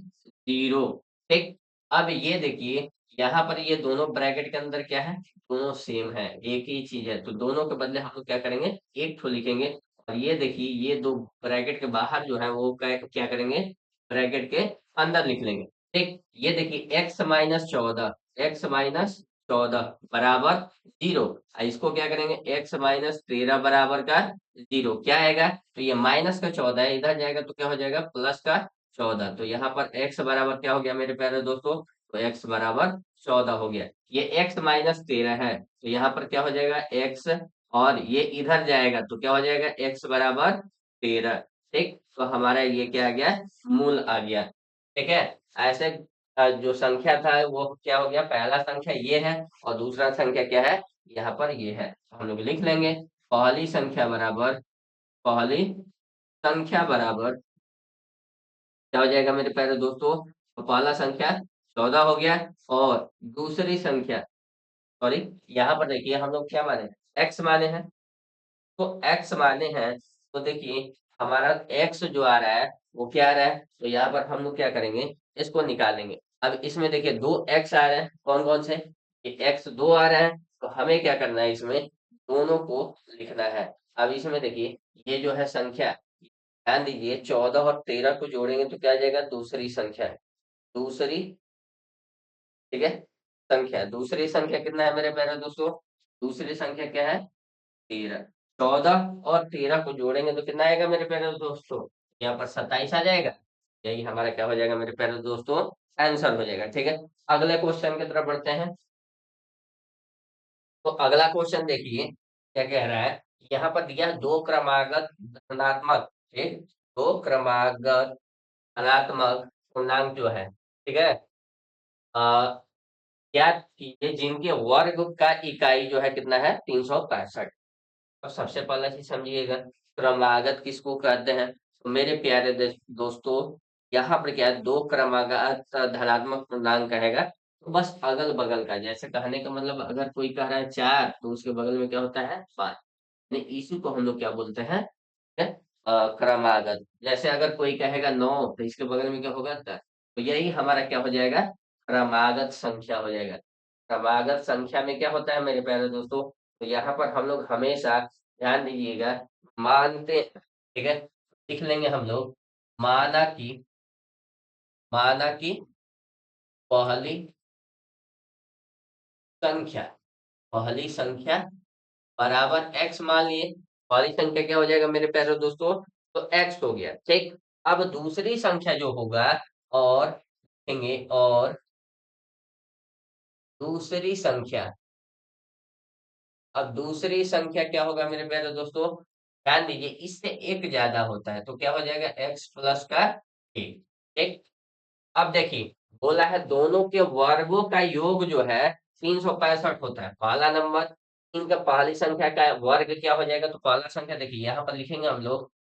0। ठीक, अब ये देखिए, यहाँ पर ये दोनों ब्रैकेट के अंदर क्या है? दोनों सेम है, एक ही चीज है, तो दोनों के बदले हम लोग क्या करेंगे? एक ठो लिखेंगे। और ये देखिए, ये दो ब्रैकेट के बाहर जो है वो क्या करेंगे? ब्रैकेट के अंदर लिख लेंगे। ठीक, ये देखिए x-14 बराबर 0। इसको क्या करेंगे? x-13 बराबर का 0 क्या आएगा? तो ये माइनस का 14 है, इधर जाएगा तो क्या हो जाएगा? प्लस का 14। तो यहाँ पर x बराबर क्या हो गया मेरे प्यारे दोस्तों? तो x बराबर 14 हो गया। ये x-13 है, तो यहाँ पर क्या हो जाएगा? x, और ये इधर जाएगा तो क्या हो जाएगा? x बराबर 13। ठीक, तो हमारा ये क्या आ गया? मूल आ गया। ठीक है, ऐसे जो संख्या था वो क्या हो गया? पहला संख्या ये है, और दूसरा संख्या क्या है? यहाँ पर ये है, तो हम लोग लिख लेंगे। पहली संख्या बराबर, पहली संख्या बराबर क्या हो जाएगा मेरे प्यारे दोस्तों? तो पहला संख्या 14 हो गया, और दूसरी संख्या, सॉरी, यहाँ पर देखिए हम लोग क्या माने? एक्स माने हैं। तो एक्स माने हैं, तो देखिए हमारा एक्स जो आ रहा है वो क्या आ रहा है? तो यहाँ पर हम लोग क्या करेंगे? इसको निकालेंगे। अब इसमें देखिए दो एक्स आ रहे हैं, कौन कौन से? ये एक्स दो आ रहा है, तो हमें क्या करना है? इसमें दोनों को लिखना है। अब इसमें देखिए, ये जो है संख्या, ध्यान दीजिए, 14 और 13 को जोड़ेंगे तो क्या आ जाएगा? दूसरी संख्या है, दूसरी, ठीक है, संख्या। दूसरी संख्या कितना है मेरे प्यारे दोस्तों? दूसरी संख्या क्या है? 13। 14 और 13 को जोड़ेंगे तो कितना आएगा मेरे प्यारे दोस्तों? यहाँ पर 27 आ जाएगा। यही हमारा क्या हो जाएगा मेरे प्यारे दोस्तों? आंसर हो जाएगा। ठीक है, अगले क्वेश्चन की तरफ बढ़ते हैं। तो अगला क्वेश्चन देखिए क्या कह रहा है। यहाँ पर दिया है दो क्रमागत धनात्मक, ठीक, दो क्रमागत धनात्मक पूर्णांक जो है, ठीक है, ज्ञात कीजिए जिनके वर्ग का इकाई जो है कितना है? 365। अब सबसे पहला चीज समझिएगा, क्रमागत किसको कहते हैं? तो मेरे प्यारे दोस्तों, यहाँ पर क्या है? दो क्रमागत धनात्मक पूर्णांक कहेगा, तो बस अगल बगल का, जैसे कहने का मतलब अगर कोई कह रहा है 4, तो उसके बगल में क्या होता है? 5। नहीं, इसी को हम लोग क्या बोलते हैं? क्या? क्रमागत। जैसे अगर कोई कहेगा 9, तो इसके बगल में क्या होगा? 10। तो यही हमारा क्या हो जाएगा? क्रमागत संख्या हो जाएगा। क्रमागत संख्या में क्या होता है मेरे प्यारे दोस्तों? तो यहाँ पर हम लोग हमेशा ध्यान दीजिएगा, मानते हैं, ठीक है, लिख लेंगे हम लोग, माना कि, माना कि पहली संख्या, पहली संख्या बराबर एक्स मान लिए। पहली संख्या क्या हो जाएगा मेरे प्यारे दोस्तों? तो एक्स हो गया। ठीक, अब दूसरी संख्या जो होगा, और लिखेंगे, और दूसरी संख्या, अब दूसरी संख्या क्या होगा मेरे प्यारे दोस्तों? ध्यान दीजिए, इससे एक ज्यादा होता है तो क्या हो जाएगा? एक्स प्लस का एक। ठीक, अब देखिए, बोला है दोनों के वर्गों का योग जो है 365 होता है। पहला नंबर, इनका पहली संख्या का वर्ग क्या हो जाएगा? तो पहला संख्या देखिए यहाँ पर लिखेंगे हम लोग,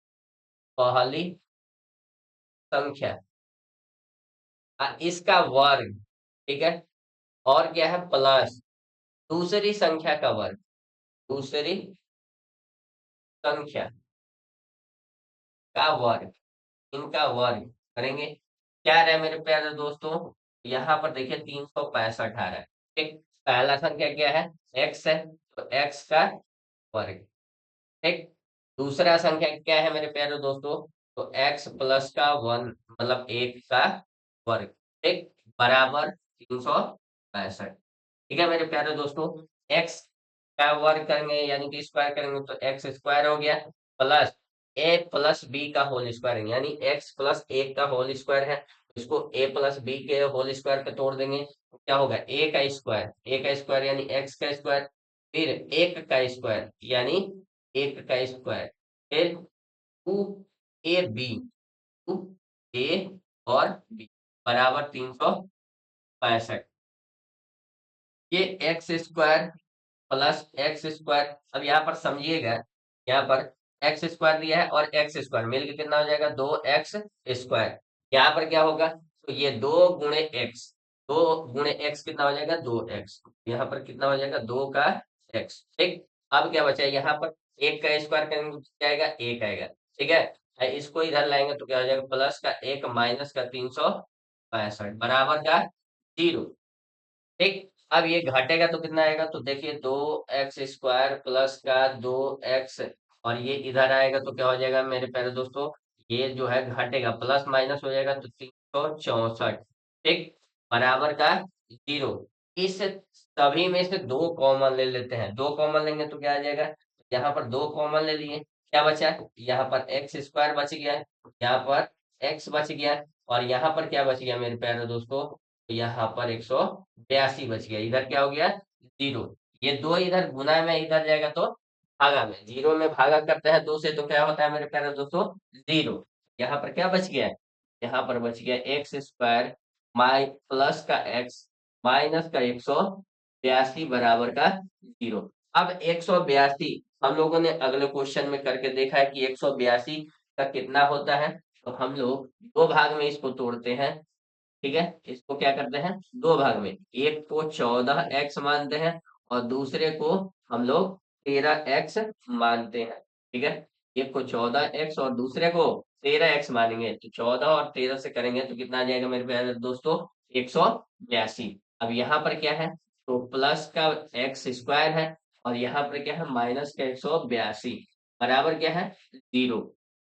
पहली संख्या, इसका वर्ग, ठीक है, और क्या है? प्लस दूसरी संख्या का वर्ग, दूसरी संख्या का वर्ग, इनका वर्ग करेंगे। क्या रहा मेरे प्यारे दोस्तों? यहाँ पर देखिए 365 आ रहा है। ठीक, पहला संख्या क्या है, x है, तो x का वर्ग। ठीक। दूसरा संख्या क्या है मेरे प्यारे दोस्तों, तो x प्लस का 1 मतलब 1 का वर्ग। ठीक। बराबर 365। ठीक है मेरे प्यारे दोस्तों, x का वर्ग करेंगे यानी कि स्क्वायर करेंगे तो एक्स स्क्वायर हो गया, प्लस ए प्लस बी का होल स्क्वायर यानी एक्स प्लस एक का होल स्क्वायर है, इसको ए प्लस बी के होल स्क्वायर पे तोड़ देंगे तो क्या होगा, ए का स्क्वायर यानी एक्स का स्क्वायर, फिर एक का स्क्वायर यानी एक का स्क्वायर, फिर टू ए बी, टू ए और बी बराबर 365। ये x square plus x square, अब यहाँ पर समझिएगा, यहाँ पर एक्स स्क्वायर दिया है और एक्स स्क्वायर मिलकर कितना हो जाएगा, 2x स्क्वायर। यहाँ पर क्या होगा, तो ये 2 गुणे एक्स, 2 गुणे एक्स कितना हो जाएगा, 2x, यहाँ पर कितना हो जाएगा, 2 का x। ठीक। अब क्या बचा है, यहाँ पर एक का स्क्वायर करेंगे तो क्या आएगा, एक आएगा। ठीक है, इसको इधर लाएंगे तो क्या हो जाएगा, प्लस का एक माइनस का 365 बराबर का 0। ठीक। अब ये घटेगा तो कितना आएगा, तो देखिए 2x स्क्वायर प्लस का 2x, और ये इधर आएगा तो क्या हो जाएगा मेरे प्यारे दोस्तों, ये जो है घटेगा, प्लस माइनस हो जाएगा तो 364। ठीक। बराबर का 0। इस सभी में से दो कॉमन ले लेते हैं, दो कॉमन लेंगे तो क्या आ जाएगा, यहाँ पर दो कॉमन ले लिए, क्या बचा, यहाँ पर एक्स स्क्वायर बच गया, यहाँ पर एक्स बच गया, और यहाँ पर क्या बच गया मेरे प्यारे दोस्तों, तो यहाँ पर 182 बच गया, इधर क्या हो गया, 0। ये दो इधर गुना में इधर जाएगा तो भागा में, 0 में भागा करते हैं 2 से तो क्या होता है मेरे प्यारे दोस्तों, 0। यहाँ पर क्या बच गया, यहाँ पर बच गया एक्स स्क्वायर माइ प्लस का एक्स माइनस का 182 बराबर का 0। अब 182 हम लोगों ने अगले क्वेश्चन में करके देखा है कि 182 का कितना होता है, तो हम लोग दो भाग में इसको तोड़ते हैं। ठीक है, इसको क्या करते हैं, दो भाग में, एक को 14x मानते हैं और दूसरे को हम लोग 13x मानते हैं। ठीक है, एक को 14x और दूसरे को 13x मानेंगे, तो 14 और 13 से करेंगे तो कितना आ जाएगा मेरे प्यारे दोस्तों, 182। अब यहाँ पर क्या है, तो प्लस का एक्स स्क्वायर है और यहाँ पर क्या है, माइनस का 182 बराबर क्या है, 0।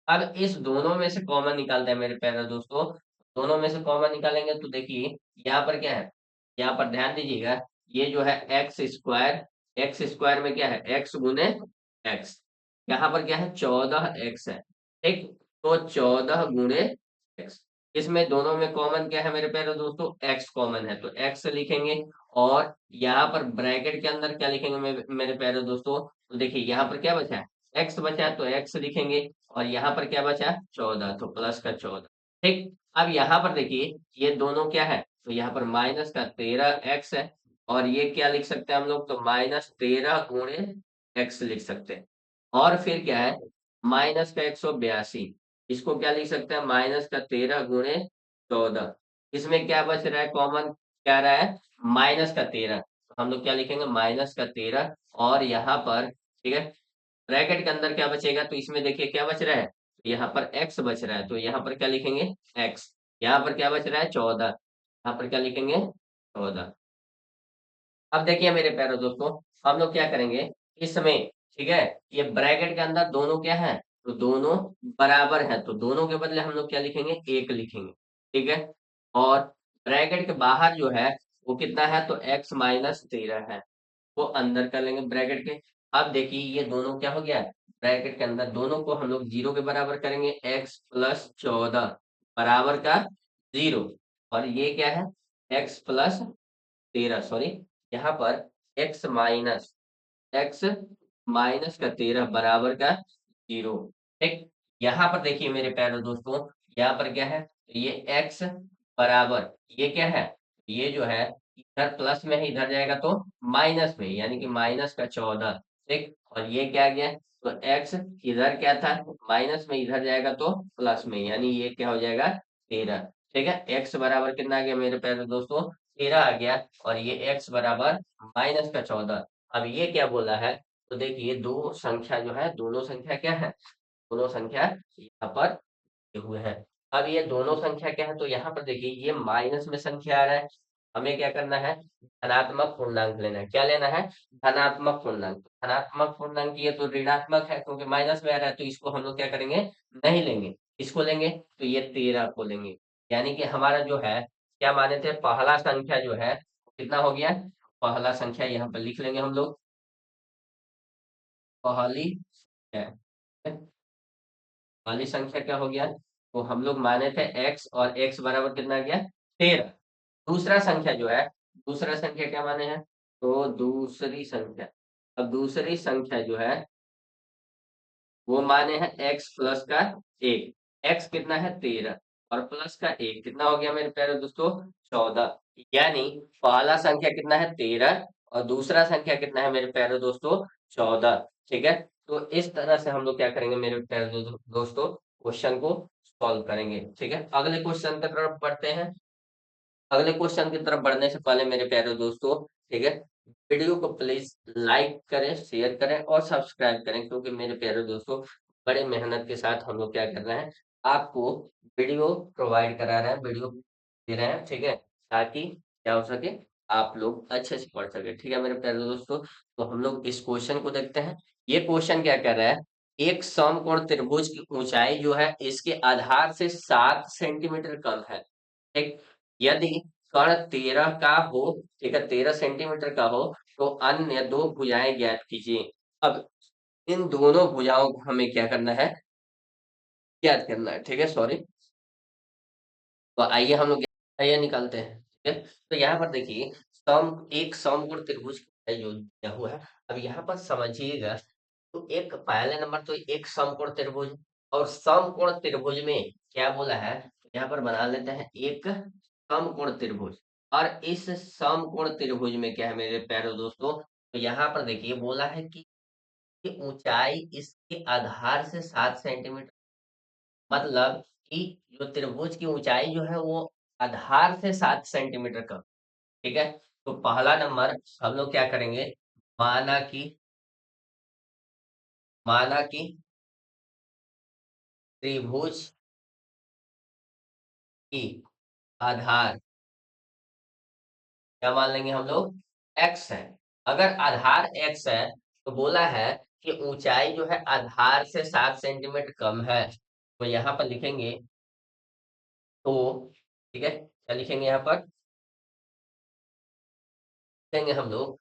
अब इस दोनों में से कॉमन निकालते हैं मेरे प्यारे दोस्तों, दोनों में से कॉमन निकालेंगे तो देखिए यहाँ पर क्या है, यहाँ पर ध्यान दीजिएगा, ये जो है एक्स स्क्वायर में क्या है, एक्स गुने एक्स, यहाँ पर क्या है, 14x है। ठीक। तो 14 गुणे एक्स, इसमें दोनों में कॉमन क्या है मेरे प्यारे दोस्तों, एक्स कॉमन है तो एक्स लिखेंगे, और यहाँ पर ब्रैकेट के अंदर क्या लिखेंगे मेरे प्यारे दोस्तों, तो देखिए यहाँ पर क्या बचा है, एक्स बचा है तो एक्स लिखेंगे, और यहाँ पर क्या बचा, 14, तो प्लस का 14। ठीक। अब यहाँ पर देखिए ये दोनों क्या है, तो यहाँ पर माइनस का 13x है, और ये क्या लिख सकते हैं हम लोग, तो माइनस 13 गुणे एक्स लिख सकते हैं, और फिर क्या है, माइनस का 182, इसको क्या लिख सकते हैं, माइनस का 13 गुणे 14, इसमें क्या बच रहा है, कॉमन क्या रहा है, माइनस का 13, तो हम लोग क्या लिखेंगे, माइनस का 13, और यहाँ पर ठीक है, ब्रैकेट के अंदर क्या बचेगा, तो इसमें देखिए क्या बच रहा है, यहाँ पर x बच रहा है तो यहाँ पर क्या लिखेंगे, x, यहाँ पर क्या बच रहा है, 14, यहाँ पर क्या लिखेंगे, 14। अब देखिए मेरे प्यारे दोस्तों, हम लोग क्या करेंगे इसमें, ठीक है, ये ब्रैकेट के अंदर दोनों क्या है, तो दोनों बराबर है, तो दोनों के बदले हम लोग क्या लिखेंगे, एक लिखेंगे। ठीक है, और ब्रैकेट के बाहर जो है वो कितना है, तो x माइनस 13 है, वो अंदर कर लेंगे ब्रैकेट के। अब देखिए ये दोनों क्या हो गया, ब्रैकेट के अंदर दोनों को हम लोग 0 के बराबर करेंगे, x प्लस 14 बराबर का 0, और ये क्या है, x प्लस 13, सॉरी, यहाँ पर x माइनस का 13 बराबर का 0। ठीक। यहाँ पर देखिए मेरे प्यारे दोस्तों, यहाँ पर क्या है, ये x बराबर, ये क्या है, ये जो है इधर प्लस में है, इधर जाएगा तो माइनस में, यानी कि माइनस का 14। ठीक। और ये क्या गया, तो x इधर क्या था, माइनस में, इधर जाएगा तो प्लस में, यानी ये क्या हो जाएगा, 13। ठीक है, x बराबर कितना आ गया मेरे प्यारे दोस्तों, 13 आ गया, और ये x बराबर माइनस का 14। अब ये क्या बोला है, तो देखिए दो संख्या जो है, दोनों संख्या क्या है, दोनों संख्या यहाँ पर दिए हुए हैं। अब ये दोनों संख्या क्या है, तो यहाँ पर देखिए ये माइनस में संख्या आ रहा है, हमें क्या करना है, धनात्मक पूर्णांक लेना है। क्या लेना है, धनात्मक पूर्णांक। धनात्मक पूर्णांक ये तो ऋणात्मक है क्योंकि माइनस में आ रहा है, तो इसको हम लोग क्या करेंगे, नहीं लेंगे। इसको लेंगे तो ये 13 को लेंगे। यानी कि हमारा जो है, क्या माने थे, पहला संख्या जो है कितना हो गया, पहला संख्या यहाँ पर लिख लेंगे हम लोग, पहली है, पहली संख्या क्या हो गया, तो हम लोग माने थे x, और x बराबर कितना आ गया, 13। दूसरा संख्या जो है, दूसरा संख्या क्या माने हैं, तो दूसरी संख्या, अब दूसरी संख्या जो है वो माने हैं x प्लस का 1। x कितना है, 13, और प्लस का 1 कितना हो गया मेरे प्यारे दोस्तों, 14। यानी पहला संख्या कितना है, 13, और दूसरा संख्या कितना है मेरे प्यारे दोस्तों, 14। ठीक है, तो इस तरह से हम लोग क्या करेंगे मेरे प्यारे दोस्तों, क्वेश्चन को सॉल्व करेंगे। ठीक है, अगले क्वेश्चन की तरफ बढ़ते हैं। अगले क्वेश्चन की तरफ बढ़ने से पहले मेरे प्यारे दोस्तों, ठीक है, वीडियो को प्लीज लाइक करें, शेयर करें और सब्सक्राइब करें, क्योंकि मेरे प्यारे दोस्तों बड़े मेहनत के साथ हम लोग क्या कर रहे हैं, आपको वीडियो प्रोवाइड करा रहे हैं, वीडियो दे रहे हैं, ठीक है, ताकि क्या हो सके, आप लोग अच्छे से पढ़ सके। ठीक है मेरे प्यारे दोस्तों, तो हम लोग इस क्वेश्चन को देखते हैं। ये क्वेश्चन क्या कर रहा है, एक समकोण त्रिभुज की ऊंचाई जो है इसके आधार से 7 सेंटीमीटर कम है। ठीक, यदि कण 13 का हो, ठीक है, 13 सेंटीमीटर का हो, तो अन्य दो भुजाएं ज्ञात कीजिए। अब इन दोनों भुजाओं को हमें क्या करना है, ज्ञात करना है। ठीक है, सॉरी, तो आइए हम लोग आइए निकालते हैं। ठीक है, तो यहाँ पर देखिए, एक समकोण त्रिभुज जो दिया हुआ है। अब यहाँ पर समझिएगा, तो एक पहले नंबर तो एक समकोण त्रिभुज, और समकोण त्रिभुज में क्या बोला है, यहाँ पर बना लेते हैं एक समकोण त्रिभुज। और इस समकोण त्रिभुज में क्या है मेरे प्यारे दोस्तों, तो यहाँ पर देखिए बोला है कि ऊंचाई इसके आधार से 7 सेंटीमीटर, मतलब कि जो त्रिभुज की ऊंचाई जो है वो आधार से 7 सेंटीमीटर कम। ठीक है, तो पहला नंबर हम लोग क्या करेंगे, माना कि माना कि त्रिभुज की आधार, क्या मान लेंगे हम लोग, x है। अगर आधार x है, तो बोला है कि ऊंचाई जो है आधार से 7 सेंटीमीटर कम है, तो यहाँ पर लिखेंगे, तो ठीक है, क्या लिखेंगे यहाँ पर, लिखेंगे हम लोग,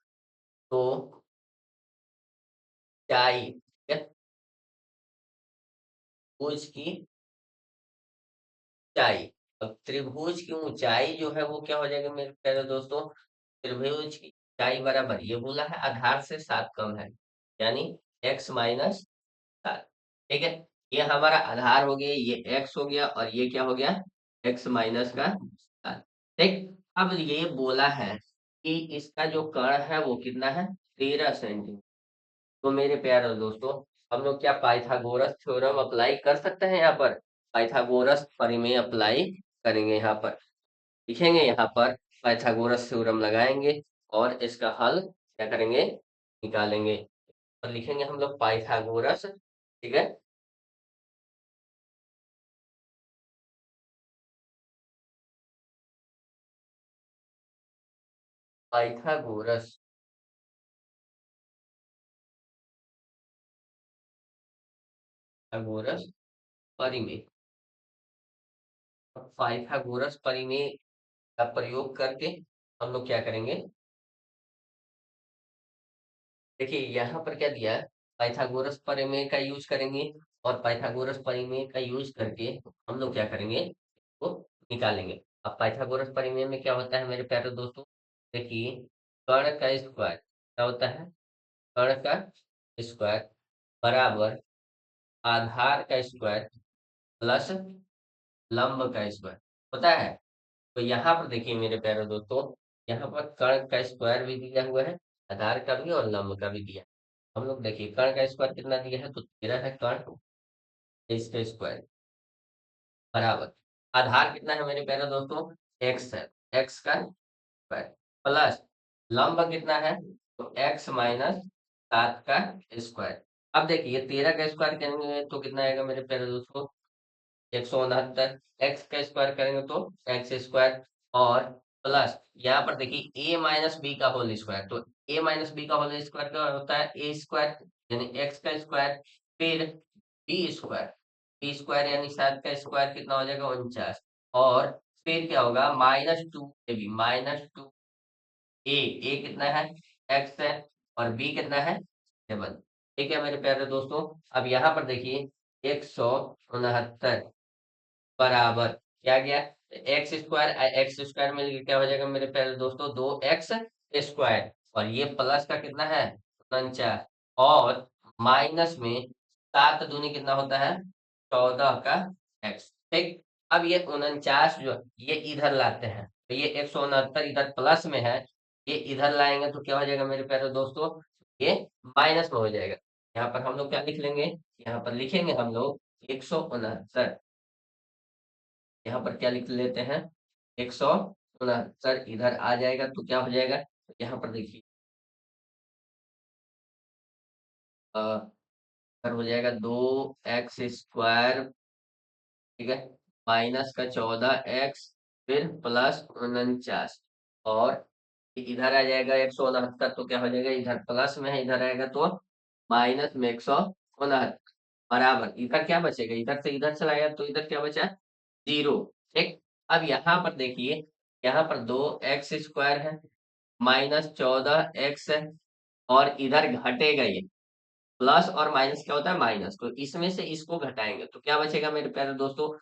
तो ऊंचाई, ठीक है, त्रिभुज की ऊंचाई। अब त्रिभुज की ऊंचाई जो है वो क्या हो जाएगा मेरे प्यारे दोस्तों, त्रिभुज की ऊंचाई बराबर, ये बोला है आधार से 7 कम है, यानी x माइनस 7। ठीक है, ये हमारा आधार हो गया, ये x हो गया, और ये क्या हो गया, x माइनस का 7। ठीक, अब ये बोला है कि इसका जो कर्ण है वो कितना है, 13 सेंटीमीटर। तो मेरे प्यारे दोस्तों, हम लोग क्या पाइथागोरस थ्योरम अप्लाई कर सकते हैं, यहाँ पर पाइथागोरस प्रमेय अप्लाई करेंगे। यहाँ पर लिखेंगे, यहाँ पर पाइथागोरस थ्योरम लगाएंगे, और इसका हल क्या करेंगे, निकालेंगे। और लिखेंगे हम लोग पाइथागोरस, ठीक है, पाइथागोरस, पाइथागोरस परिमेय। पाइथागोरस परिमेय का प्रयोग करके हम लोग क्या करेंगे, देखिए यहाँ पर क्या दिया है, पाइथागोरस प्रमेय का यूज करेंगे, और पाइथागोरस प्रमेय का यूज करके हम लोग क्या करेंगे, वो निकालेंगे। अब पाइथागोरस प्रमेय में क्या होता है मेरे प्यारे दोस्तों, देखिए, कर्ण का स्क्वायर क्या होता है, कर्ण का स्क्वायर बराबर आधार का स्क्वायर प्लस लंब का स्क्वायर होता है। तो यहाँ पर देखिए मेरे प्यारे दोस्तों, यहाँ पर कर्ण का स्क्वायर भी दिया हुआ है, आधार का भी और लंब का भी दिया। हम लोग देखिए कर्ण का स्क्वायर कितना दिया है, तो 13 है कर्ण, इसका स्क्वायर बराबर आधार कितना है मेरे प्यारे दोस्तों, x है, x का स्क्वायर प्लस लंब कितना है, तो x माइनस 7 का स्क्वायर। अब देखिए 13 का स्क्वायर करेंगे तो कितना आएगा मेरे प्यारे दोस्तों, 169। x का स्क्वायर करेंगे तो x स्क्वायर, और प्लस यहाँ पर देखिए ए माइनस बी का होल स्क्वायर, तो ए माइनस बी का होल स्क्वायर क्या होता है, ए स्क्वायर यानी एक्स का स्क्वायर, फिर बी स्क्वायर, बी स्क्वायर यानी 7 का स्क्वायर कितना हो जाएगा 49, और फिर क्या होगा minus two A B, minus two A कितना है एक्स है, और बी कितना है 7। ठीक है मेरे प्यारे दोस्तों, अब यहाँ पर देखिए 169 बराबर क्या गया, एक्स स्क्वायर मिलकर क्या हो जाएगा मेरे प्यारे दोस्तों 2x स्क्वायर, और ये प्लस का कितना है 49, और माइनस में 7 दूनी कितना होता है 14 का x। ठीक, अब ये 49 जो ये इधर लाते हैं, तो ये 169 इधर प्लस में है, ये इधर लाएंगे तो क्या हो जाएगा मेरे प्यारे दोस्तों, ये माइनस में हो जाएगा। यहाँ पर हम लोग क्या लिख लेंगे, यहाँ पर लिखेंगे हम लोग 169, यहाँ पर क्या लिख लेते हैं 169 इधर आ जाएगा तो क्या हो जाएगा, तो यहाँ पर देखिए इधर हो जाएगा 2x स्क्वायर, ठीक है, माइनस का 14x, फिर प्लस 49, और इधर आ जाएगा 169, तो क्या हो जाएगा इधर प्लस में है, इधर आएगा तो माइनस में 169 बराबर, इधर क्या बचेगा, इधर से इधर चला गया तो इधर क्या बचा 0। ठीक, अब यहाँ पर देखिए यहाँ पर 2x स्क्वायर है, माइनस 14x है, और इधर घटेगा ये, प्लस और माइनस क्या होता है माइनस, तो इसमें से इसको घटाएंगे तो क्या बचेगा मेरे प्यारे दोस्तों,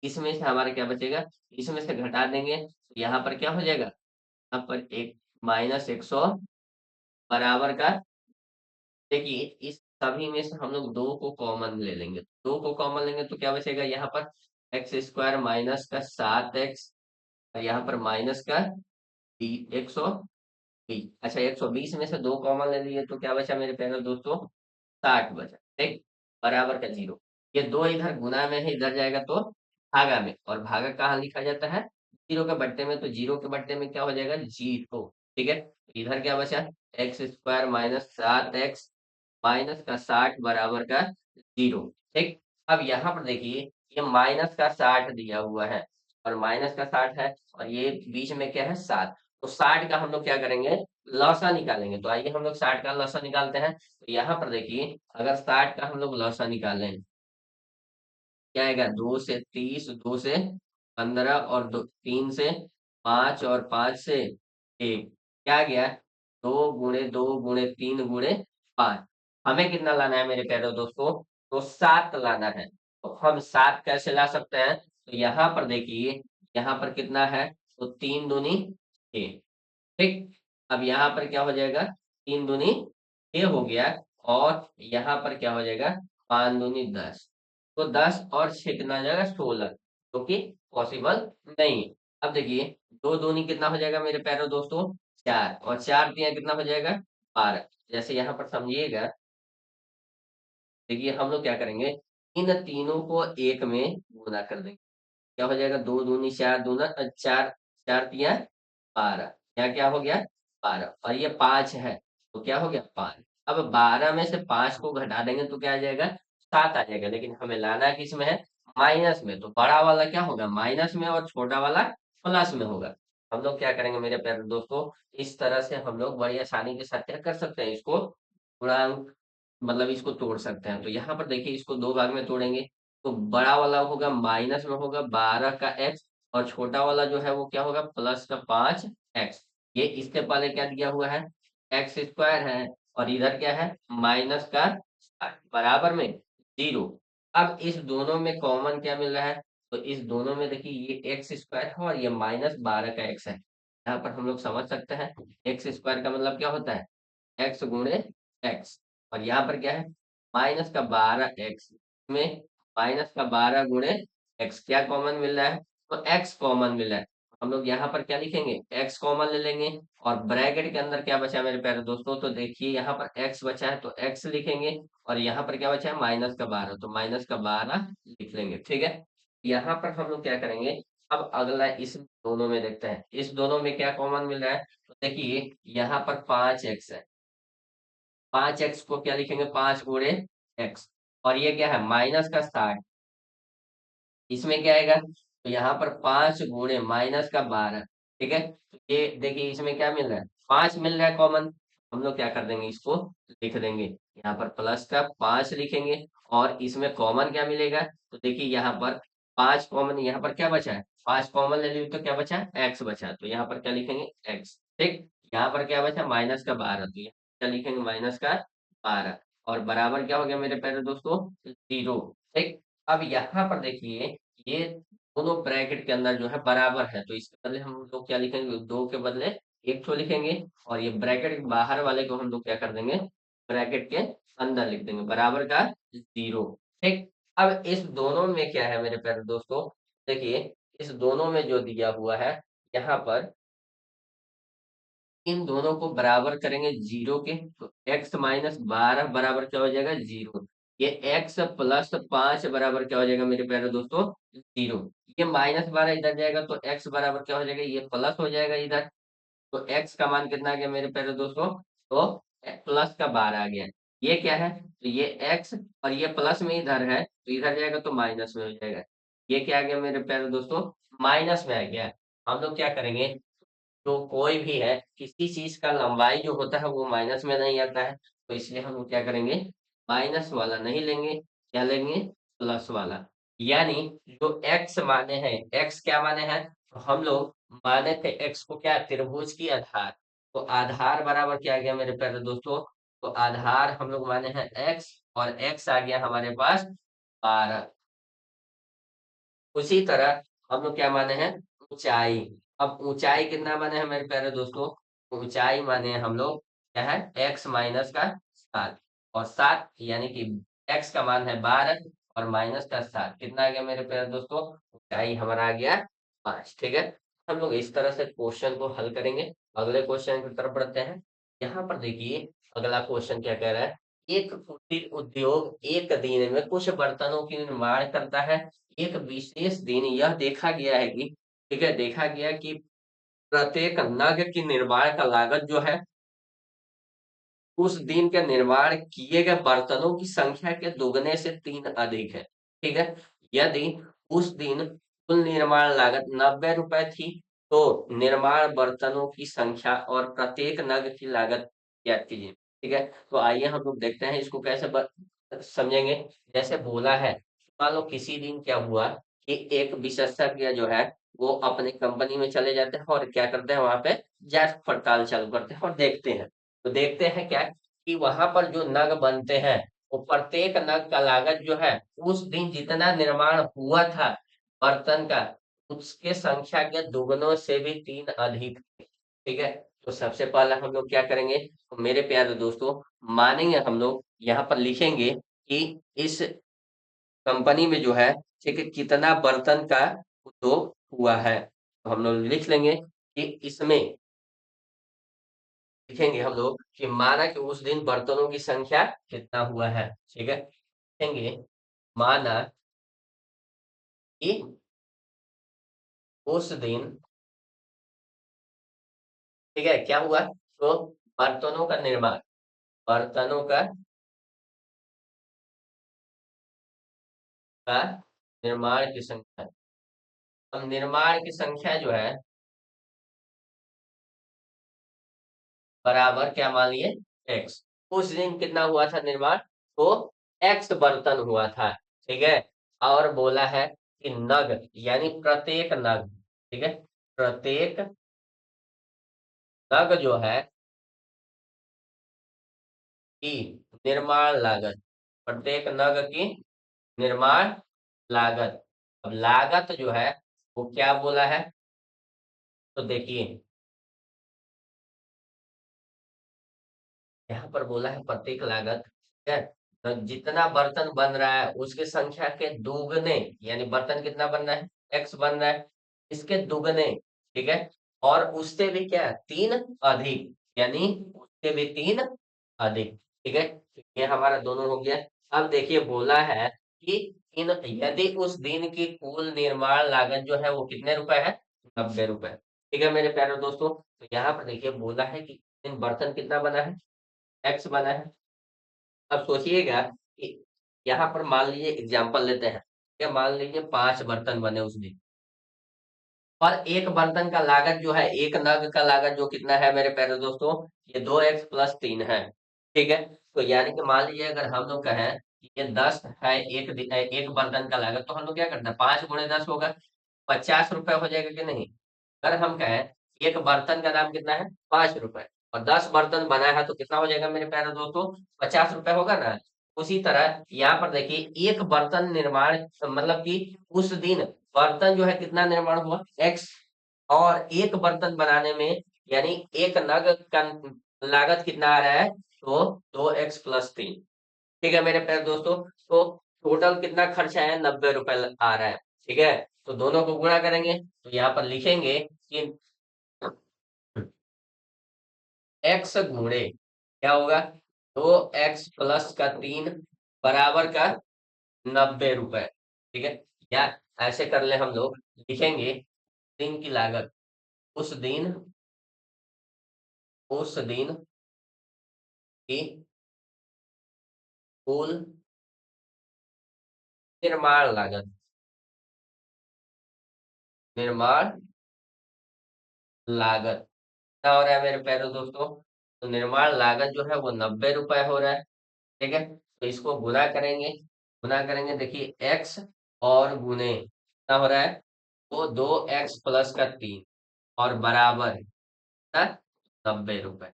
इसमें से हमारा क्या बचेगा, इसमें से घटा देंगे तो यहाँ पर क्या हो जाएगा, यहाँ पर एक माइनस 100 बराबर का, देखिए इस सभी में से हम लोग दो को कॉमन ले लेंगे, दो को कॉमन लेंगे तो क्या बचेगा यहाँ पर एक्स स्क्वायर माइनस का 7x, और यहाँ पर माइनस का 120, अच्छा 120 में से दो कॉमन ले लिए तो क्या बचा मेरे प्यारे दोस्तों 60 बचा। ठीक, बराबर का 0, ये दो इधर गुना में है, इधर जाएगा तो भागा में, और भागा कहाँ लिखा जाता है 0 के बट्टे में, तो 0 के बट्टे में क्या हो जाएगा 0। ठीक है, इधर क्या बचा x square minus 7x minus का 60 बराबर का 0। ठीक, अब यहाँ पर देखिए ये माइनस का 60 दिया हुआ है, और माइनस का 60 है, और ये बीच में क्या है 7, तो 60 का हम लोग क्या करेंगे लौसा निकालेंगे, तो आइए हम लोग 60 का लौसा निकालते हैं। तो यहाँ पर देखिए अगर 60 का हम लोग लौसा निकालें, क्या आएगा 2 से 30, 2 से 15, और 3 से 5, और 5 से 1, क्या गया 2 गुणे 2 गुणे 3 गुणे 5, हमें कितना लाना है मेरे प्यारे दोस्तों, तो 7 लाना है। तो हम 7 कैसे ला सकते हैं, तो यहाँ पर देखिए यहाँ पर कितना है, तो 3 दूनी 6। ठीक, अब यहाँ पर क्या हो जाएगा 3 दूनी 6 हो गया, और यहाँ पर क्या हो जाएगा 5 दूनी 10, तो 10 और 6 कितना हो जाएगा 16, जो कि पॉसिबल नहीं है। अब देखिए 2 दूनी कितना हो जाएगा मेरे प्यारे दोस्तों 4, और 4 दिया कितना हो जाएगा 12। जैसे यहाँ पर समझिएगा, देखिए हम लोग क्या करेंगे इन तीनों को एक में गुना कर देंगे, क्या हो जाएगा 2 दूनी 4 दूना 4, 4 तिया 12, यहाँ क्या हो गया 12, और ये 5 है तो क्या हो गया 5। अब 12 में से 5 को घटा देंगे तो क्या आ जाएगा 7 आ जाएगा, लेकिन हमें लाना किस में है माइनस में, तो बड़ा वाला क्या होगा माइनस में, और छोटा वाला प्लस में होगा। हम लोग क्या करेंगे मेरे प्यारे दोस्तों, इस तरह से हम लोग बड़ी आसानी के साथ क्या कर सकते हैं, इसको गुणांक मतलब इसको तोड़ सकते हैं। तो यहाँ पर देखिए इसको दो भाग में तोड़ेंगे, तो बड़ा वाला होगा माइनस में होगा 12 का x, और छोटा वाला जो है वो क्या होगा प्लस का 5x। ये इसके पहले क्या दिया हुआ है एक्स स्क्वायर है, और इधर क्या है माइनस का बराबर में 0। अब इस दोनों में कॉमन क्या मिल रहा है, तो इस दोनों में देखिए ये एक्स स्क्वायर है और ये माइनस 12 का x है। यहाँ पर हम लोग समझ सकते हैं एक्स स्क्वायर का मतलब क्या होता है एक्स गुणे एक्स, और यहाँ पर क्या है माइनस का 12x में माइनस का 12 गुणे एक्स, क्या कॉमन मिल रहा है तो एक्स कॉमन मिल रहा है। हम लोग यहाँ पर क्या लिखेंगे एक्स कॉमन ले लेंगे, और ब्रैकेट के अंदर क्या बचा मेरे प्यारे दोस्तों, तो देखिए यहाँ पर एक्स बचा है तो एक्स लिखेंगे, और यहाँ पर क्या बचा है माइनस का 12, तो माइनस का 12 लिख लेंगे। ठीक है, यहाँ पर हम लोग क्या करेंगे, अब अगला इस दोनों में देखते हैं इस दोनों में क्या कॉमन मिल रहा है, तो देखिए यहाँ पर 5x है, 5x को क्या लिखेंगे 5 गुणे एक्स, और ये क्या है माइनस का 60, इसमें क्या आएगा तो यहाँ पर 5 गुणे माइनस का 12, ठीक है। तो ये देखिए इसमें क्या मिल रहा है, 5 मिल रहा है कॉमन। हम लोग क्या कर देंगे, इसको लिख देंगे, यहाँ पर प्लस का 5 लिखेंगे। और इसमें कॉमन क्या मिलेगा, तो देखिए यहाँ पर 5 कॉमन, यहाँ पर क्या बचा है, 5 कॉमन ले ली तो क्या बचा, एक्स बचा, तो यहाँ पर क्या लिखेंगे, एक्स। ठीक। यहाँ पर क्या बचा, माइनस का 12, तो यहाँ क्या लिखेंगे, माइनस का 12। और बराबर क्या हो गया मेरे प्यारे दोस्तों, 0। ठीक। अब यहाँ पर देखिए, ये दोनों ब्रैकेट के अंदर जो है बराबर है, तो इसके बदले हम लोग क्या लिखेंगे, 2 के बदले 1 ठो लिखेंगे। और ये ब्रैकेट के बाहर वाले को हम लोग क्या कर देंगे, ब्रैकेट के अंदर लिख देंगे, बराबर का 0। ठीक। अब इस दोनों में क्या है मेरे प्यारे दोस्तों, देखिए इस दोनों में जो दिया हुआ है, यहाँ पर इन दोनों को बराबर करेंगे 0 के, तो x माइनस 12 बराबर क्या हो जाएगा, 0। ये x प्लस 5 बराबर क्या हो जाएगा मेरे प्यारे दोस्तों, 0। ये माइनस 12 इधर जाएगा तो x बराबर क्या हो जाएगा, ये प्लस हो जाएगा इधर। तो x का मान कितना आ गया मेरे प्यारे दोस्तों, तो प्लस का 12 आ गया। ये क्या है, तो ये x, और ये प्लस में इधर है तो इधर जाएगा तो माइनस में हो जाएगा। ये क्या आ गया मेरे प्यारे दोस्तों, माइनस में आ गया। हम लोग क्या करेंगे, तो कोई भी है, किसी चीज का लंबाई जो होता है वो माइनस में नहीं आता है, तो इसलिए हम लोग क्या करेंगे, माइनस वाला नहीं लेंगे, क्या लेंगे, प्लस वाला। यानी जो x माने हैं, x क्या माने हैं, तो हम लोग माने थे x को क्या, त्रिभुज की आधार। तो आधार बराबर क्या आ गया मेरे प्यारे दोस्तों, तो आधार हम लोग माने हैं x, और x आ गया हमारे पास 12। उसी तरह हम लोग क्या माने हैं, ऊंचाई। अब ऊंचाई कितना माने हैं मेरे प्यारे दोस्तों, ऊंचाई माने हैं हम लोग क्या है, x माइनस का 7। और 7 यानी कि x का मान है 12, और माइनस का 7 कितना आ गया मेरे प्यारे दोस्तों, ऊंचाई हमारा आ गया 5। ठीक है। हम लोग इस तरह से क्वेश्चन को हल करेंगे। अगले क्वेश्चन की तरफ बढ़ते हैं। यहाँ पर देखिए अगला क्वेश्चन क्या कह रहा है, एक कुटीर उद्योग एक दिन में कुछ बर्तनों की निर्माण करता है। एक विशेष दिन यह देखा गया है कि, ठीक है, देखा गया कि प्रत्येक नग की निर्माण का लागत जो है, उस दिन के निर्माण किए गए बर्तनों की संख्या के दुगने से 3 अधिक है। ठीक है। यदि उस दिन कुल निर्माण लागत 90 रुपए थी, तो निर्माण बर्तनों की संख्या और प्रत्येक नग की लागत ज्ञात कीजिए। ठीक है। तो आइए हम लोग देखते हैं इसको कैसे समझेंगे। जैसे बोला है, मान लो किसी दिन क्या हुआ कि एक विशेषज्ञ जो है वो अपनी कंपनी में चले जाते हैं और क्या करते हैं, वहां पे जांच पड़ताल चालू करते हैं और देखते हैं। तो देखते हैं क्या, कि वहां पर जो नग बनते हैं, वो प्रत्येक नग का लागत जो है, उस दिन जितना निर्माण हुआ था बर्तन का, उसके संख्या के दुगनों से भी 3 अधिक थे। ठीक है। तो सबसे पहले हम लोग क्या करेंगे, तो मेरे प्यारे दोस्तों, मानेंगे हम लोग, यहाँ पर लिखेंगे कि इस कंपनी में जो है, ठीक है, कितना बर्तन का उद्योग हुआ है। तो हम लोग लिख लेंगे कि इसमें, लिखेंगे हम लोग कि माना कि उस दिन बर्तनों की संख्या कितना हुआ है। ठीक है। लिखेंगे माना कि उस दिन, ठीक है, क्या हुआ, तो बर्तनों का निर्माण, बर्तनों का निर्माण की संख्या। अब निर्माण की संख्या जो है बराबर क्या मान लिए, एक्स। उस दिन कितना हुआ था निर्माण, तो एक्स बर्तन हुआ था। ठीक है। और बोला है कि नग यानी प्रत्येक नग, ठीक है, प्रत्येक नग जो है की निर्माण लागत, प्रत्येक नग की निर्माण लागत। अब लागत जो है वो क्या बोला है, तो देखिए यहाँ पर बोला है प्रत्येक लागत, ठीक है। तो जितना बर्तन बन रहा है उसके संख्या के दुगने, यानी बर्तन कितना बन रहा है, एक्स बन रहा है, इसके दुगने। ठीक है। और उससे भी क्या, 3 अधिक, यानी उससे भी 3 अधिक। ठीक है। तो ये हमारा दोनों हो गया। अब देखिए बोला है कि इन, यदि उस दिन की कुल निर्माण लागत जो है वो कितने रुपए है, 90 रुपए। ठीक है मेरे प्यारे दोस्तों, तो यहाँ पर देखिए बोला है कि इन बर्तन कितना बना है, एक्स बना है। अब सोचिएगा कि यहाँ पर मान लीजिए एग्जाम्पल लेते हैं, क्या मान लीजिए 5 बर्तन बने उस दिन। और एक बर्तन का लागत जो है, एक नग का लागत जो कितना है मेरे प्यारे दोस्तों, ये 2x+3 है। ठीक है, तो यानी कि मान लीजिए अगर हम लोग कहें कि ये 10 है, एक बर्तन का लागत, तो हम लोग क्या करते हैं, 5 × 10 होगा, 50 रुपए हो जाएगा कि नहीं। अगर हम कहें एक बर्तन का दाम कितना है, 5 रुपए, और 10 बर्तन बना है तो कितना हो जाएगा मेरे प्यारे दोस्तों, 50 रुपए होगा ना। उसी तरह यहाँ पर देखिए, एक बर्तन निर्माण, मतलब कि उस दिन बर्तन जो है कितना निर्माण हुआ, एक्स, और एक बर्तन बनाने में, यानी एक नग का लागत कितना आ रहा है, तो 2x+3। ठीक है मेरे प्यारे दोस्तों, तो टोटल कितना खर्चा है, 90 रुपए आ रहा है। ठीक है, तो दोनों को गुणा करेंगे, तो यहाँ पर लिखेंगे कि एक्स गुणे क्या होगा, 2x+3 बराबर का 90 रुपए। ठीक है, या ऐसे कर ले हम लोग, लिखेंगे दिन की लागत, उस दिन, उस दिन की कुल निर्माण लागत, निर्माण लागत क्या हो रहा है मेरे प्यारे दोस्तों, तो निर्माण लागत जो है वो 90 रुपए हो रहा है। ठीक है, तो इसको गुना करेंगे, गुना करेंगे, देखिए एक्स और गुने क्या हो रहा है, वो 2x+3 और बराबर कितना, 90 रुपए।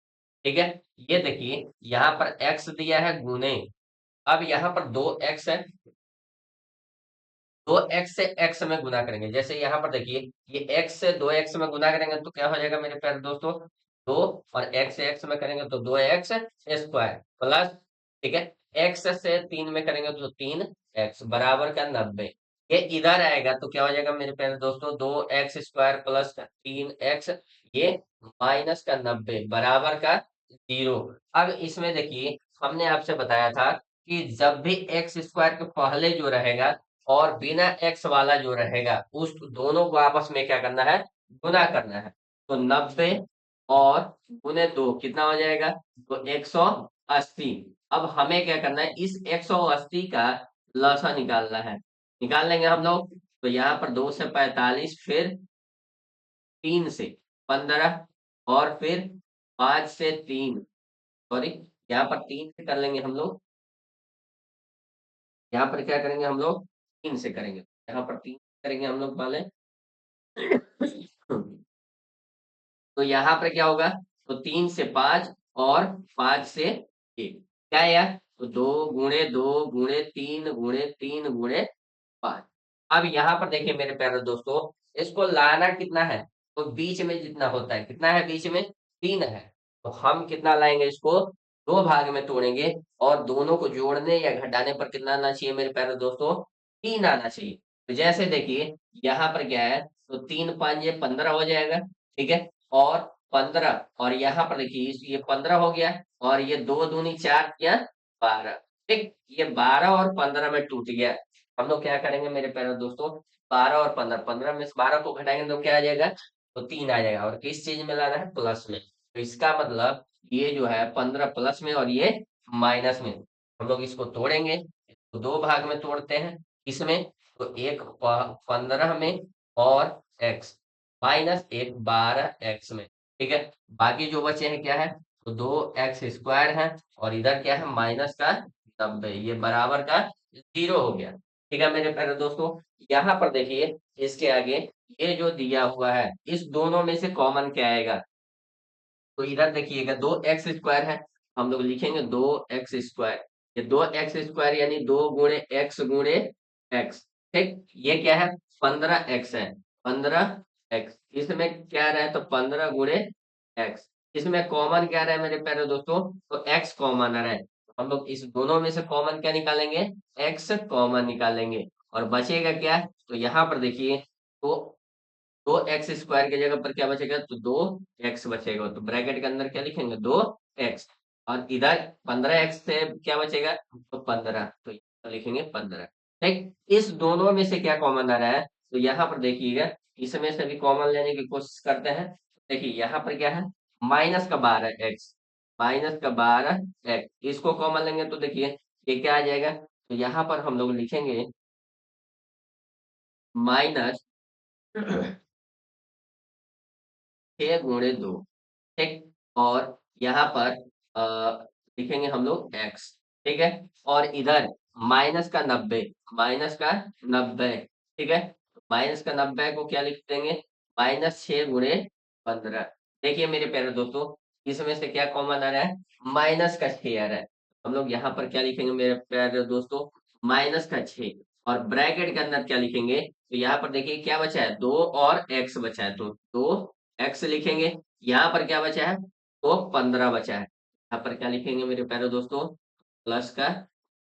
ठीक है, ये देखिए यहाँ पर x दिया है गुने, अब यहाँ पर 2x है, 2x से x में गुना करेंगे, जैसे यहाँ पर देखिए ये x से 2x में गुना करेंगे तो क्या हो जाएगा मेरे प्यारे दोस्तों, 2, और x से x में करेंगे तो 2x² प्लस, ठीक है, x से 3 में करेंगे तो 3x बराबर का 90। ये इधर आएगा तो क्या हो जाएगा मेरे प्यारे दोस्तों, 2x² + 3x, ये -90 बराबर का 0। अब इसमें देखिए हमने आपसे बताया था कि जब भी x² के पहले जो रहेगा और बिना एक्स वाला जो रहेगा, उस दोनों को आपस में क्या करना है, गुना करना है। तो 90 और गुने 2 कितना हो जाएगा, तो 180। अब हमें क्या करना है, इस 180 का लसा निकालना है, निकाल लेंगे हम लोग। तो यहाँ पर 2 से 45, फिर 3 से 15, और फिर 5 से 3, सॉरी, यहाँ पर 3 से कर लेंगे हम लोग, यहाँ पर क्या करेंगे हम लोग, 3 से करेंगे, यहाँ पर 3 करेंगे हम लोग पहले। तो यहाँ पर क्या होगा, तो 3 से 5 और 5 से 1, क्या है यार, तो 2 × 2 × 3 × 3 × 5। अब यहाँ पर देखिए मेरे प्यारे दोस्तों, इसको लाना कितना है, तो बीच में जितना होता है, कितना है बीच में, 3 है, तो हम कितना लाएंगे, इसको 2 भाग में तोड़ेंगे, और दोनों को जोड़ने या घटाने पर कितना आना चाहिए मेरे प्यारे दोस्तों, 3 आना चाहिए। तो जैसे देखिए यहाँ पर क्या है, तो 3×5 ये 15 हो जाएगा। ठीक है, और 15, और यहाँ पर देखिए ये 15 हो गया, और ये 2 दूनी 4 या 12। ठीक, ये 12 और 15 में टूट गया। हम लोग क्या करेंगे मेरे प्यारे दोस्तों, 12 और 15, 15 में से 12 को घटाएंगे तो क्या आ जाएगा, तो 3 आ जाएगा, और किस चीज में लाना है, प्लस में। तो इसका मतलब ये जो है 15 प्लस में, और ये माइनस में। हम लोग इसको तोड़ेंगे, तो 2 भाग में तोड़ते हैं, इसमें, तो एक 15 में, और x माइनस एक 12x में। ठीक है, बाकी जो बचे हैं क्या है, तो 2x² है, और इधर क्या है, माइनस का 90, ये बराबर का 0 हो गया। ठीक है मेरे प्यारे दोस्तों, यहाँ पर देखिए इसके आगे ये जो दिया हुआ है, इस दोनों में से कॉमन क्या आएगा, तो इधर देखिएगा 2x² है, हम लोग लिखेंगे 2x², ये 2x² यानी 2 × x × x। ठीक, ये क्या है, 15x है, 15x, इसमें क्या रहा है, तो 15 × x, इसमें कॉमन क्या रहा है मेरे प्यारे दोस्तों, तो x कॉमन आ रहा है, तो हम लोग इस दोनों में से कॉमन क्या निकालेंगे, x कॉमन निकालेंगे, और बचेगा क्या, तो यहाँ पर देखिए, तो 2x² की जगह पर क्या बचेगा, तो 2x बचेगा, तो ब्रैकेट के अंदर क्या लिखेंगे, 2x, और इधर 15x से क्या बचेगा, तो 15, तो यहाँ लिखेंगे 15। ठीक, इस दोनों में से क्या कॉमन आ रहा है, तो यहाँ पर देखिएगा, इसमें से भी कॉमन लेने की कोशिश करते हैं। देखिए यहाँ पर क्या है, -12x, -12x, इसको कॉमन लेंगे तो देखिए ये क्या आ जाएगा, तो यहाँ पर हम लोग लिखेंगे माइनस 6 × 2, ठीक। और यहाँ पर लिखेंगे हम लोग x, ठीक है। और इधर -90, -90, ठीक है। -90 को क्या लिख देंगे, -6 × 15। देखिए मेरे प्यारे दोस्तों, इसमें से क्या कॉमन आ रहा है, माइनस का 6 आ रहा है। हम लोग यहाँ पर क्या लिखेंगे मेरे प्यारे दोस्तों, -6, और ब्रैकेट के अंदर क्या लिखेंगे, तो यहाँ पर देखिए क्या बचा है, 2 और x बचा है, तो 2x लिखेंगे। यहाँ पर क्या बचा है, तो 15 बचा है। यहाँ पर क्या लिखेंगे मेरे प्यारे दोस्तों, प्लस का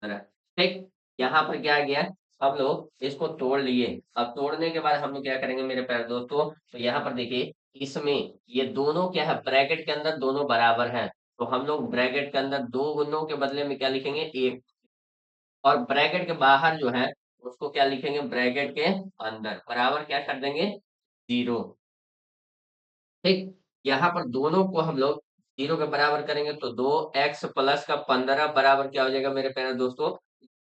15, ठीक। यहाँ पर क्या आ गया, हम लोग इसको तोड़ लिए। अब तोड़ने के बाद हम लोग क्या करेंगे मेरे प्यारे दोस्तों, तो यहाँ पर देखिए इसमें ये दोनों क्या है, ब्रैकेट के अंदर दोनों बराबर हैं, तो हम लोग ब्रैकेट के अंदर दो गुणों के बदले में क्या लिखेंगे, एक। और ब्रैकेट के बाहर जो है उसको क्या लिखेंगे, ब्रैकेट के अंदर बराबर क्या कर देंगे, 0, ठीक। यहाँ पर दोनों को हम लोग 0 के बराबर करेंगे, तो 2x प्लस का 15 बराबर क्या हो जाएगा मेरे प्यारे दोस्तों,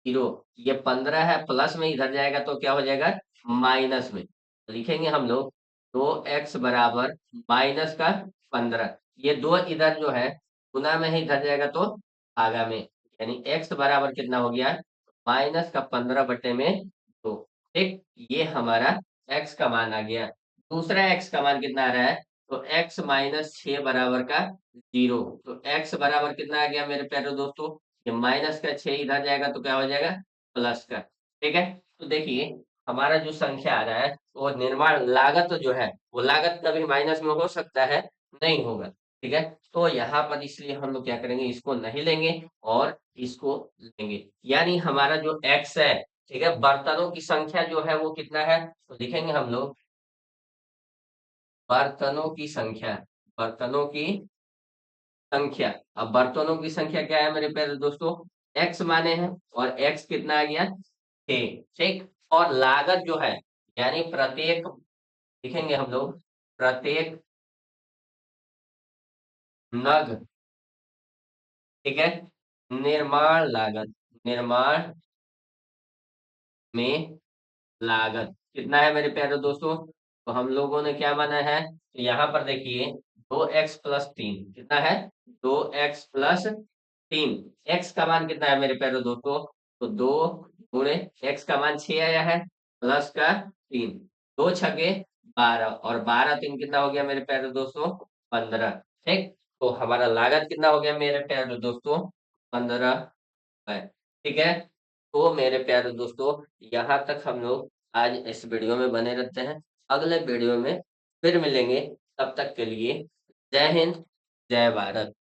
0। ये 15 है, प्लस में इधर जाएगा तो क्या हो जाएगा, माइनस में। लिखेंगे हम लोग 2x बराबर -15। ये 2 इधर जो है गुना में ही इधर जाएगा तो भागा में, यानी x बराबर कितना हो गया, -15/2, ठीक। ये हमारा x का मान आ गया। दूसरा x का मान कितना आ रहा है, तो x -6 बराबर का 0, तो x बराबर कितना आ गया मेरे प्यारे दोस्तों, ये माइनस का 6 इधर जाएगा तो क्या हो जाएगा, प्लस का, ठीक है। तो देखिए हमारा जो संख्या आ रहा है वो निर्माण लागत जो है, वो लागत कभी माइनस में हो सकता है, नहीं होगा, ठीक है। तो यहाँ पर इसलिए हम लोग क्या करेंगे, इसको नहीं लेंगे और इसको लेंगे, यानी हमारा जो x है, ठीक है, बर्तनों की संख्या जो है वो कितना है, तो लिखेंगे हम लोग बर्तनों की संख्या, बर्तनों की संख्या। अब बर्तनों की संख्या क्या है मेरे प्यारे दोस्तों, x माने हैं, और x कितना आ गया, 6, ठीक। और लागत जो है, यानी प्रत्येक, लिखेंगे हम लोग प्रत्येक नग, ठीक है, निर्माण लागत, निर्माण में लागत कितना है मेरे प्यारे दोस्तों, तो हम लोगों ने क्या माना है, तो यहाँ पर देखिए 2x+3 कितना है, 2x+3, x का मान कितना है मेरे प्यारे दोस्तों, तो 2 × x का मान 6 आया है, प्लस का 3, 2 छके 12, और 12×3 कितना हो गया मेरे प्यारे दोस्तों, 15, ठीक। तो हमारा लागत कितना हो गया मेरे प्यारे दोस्तों, 15 है, ठीक है। तो मेरे प्यारे दोस्तों, यहाँ तक हम लोग आज इस वीडियो में बने रहते हैं। अगले वीडियो में फिर मिलेंगे, तब तक के लिए जय हिंद, जय भारत।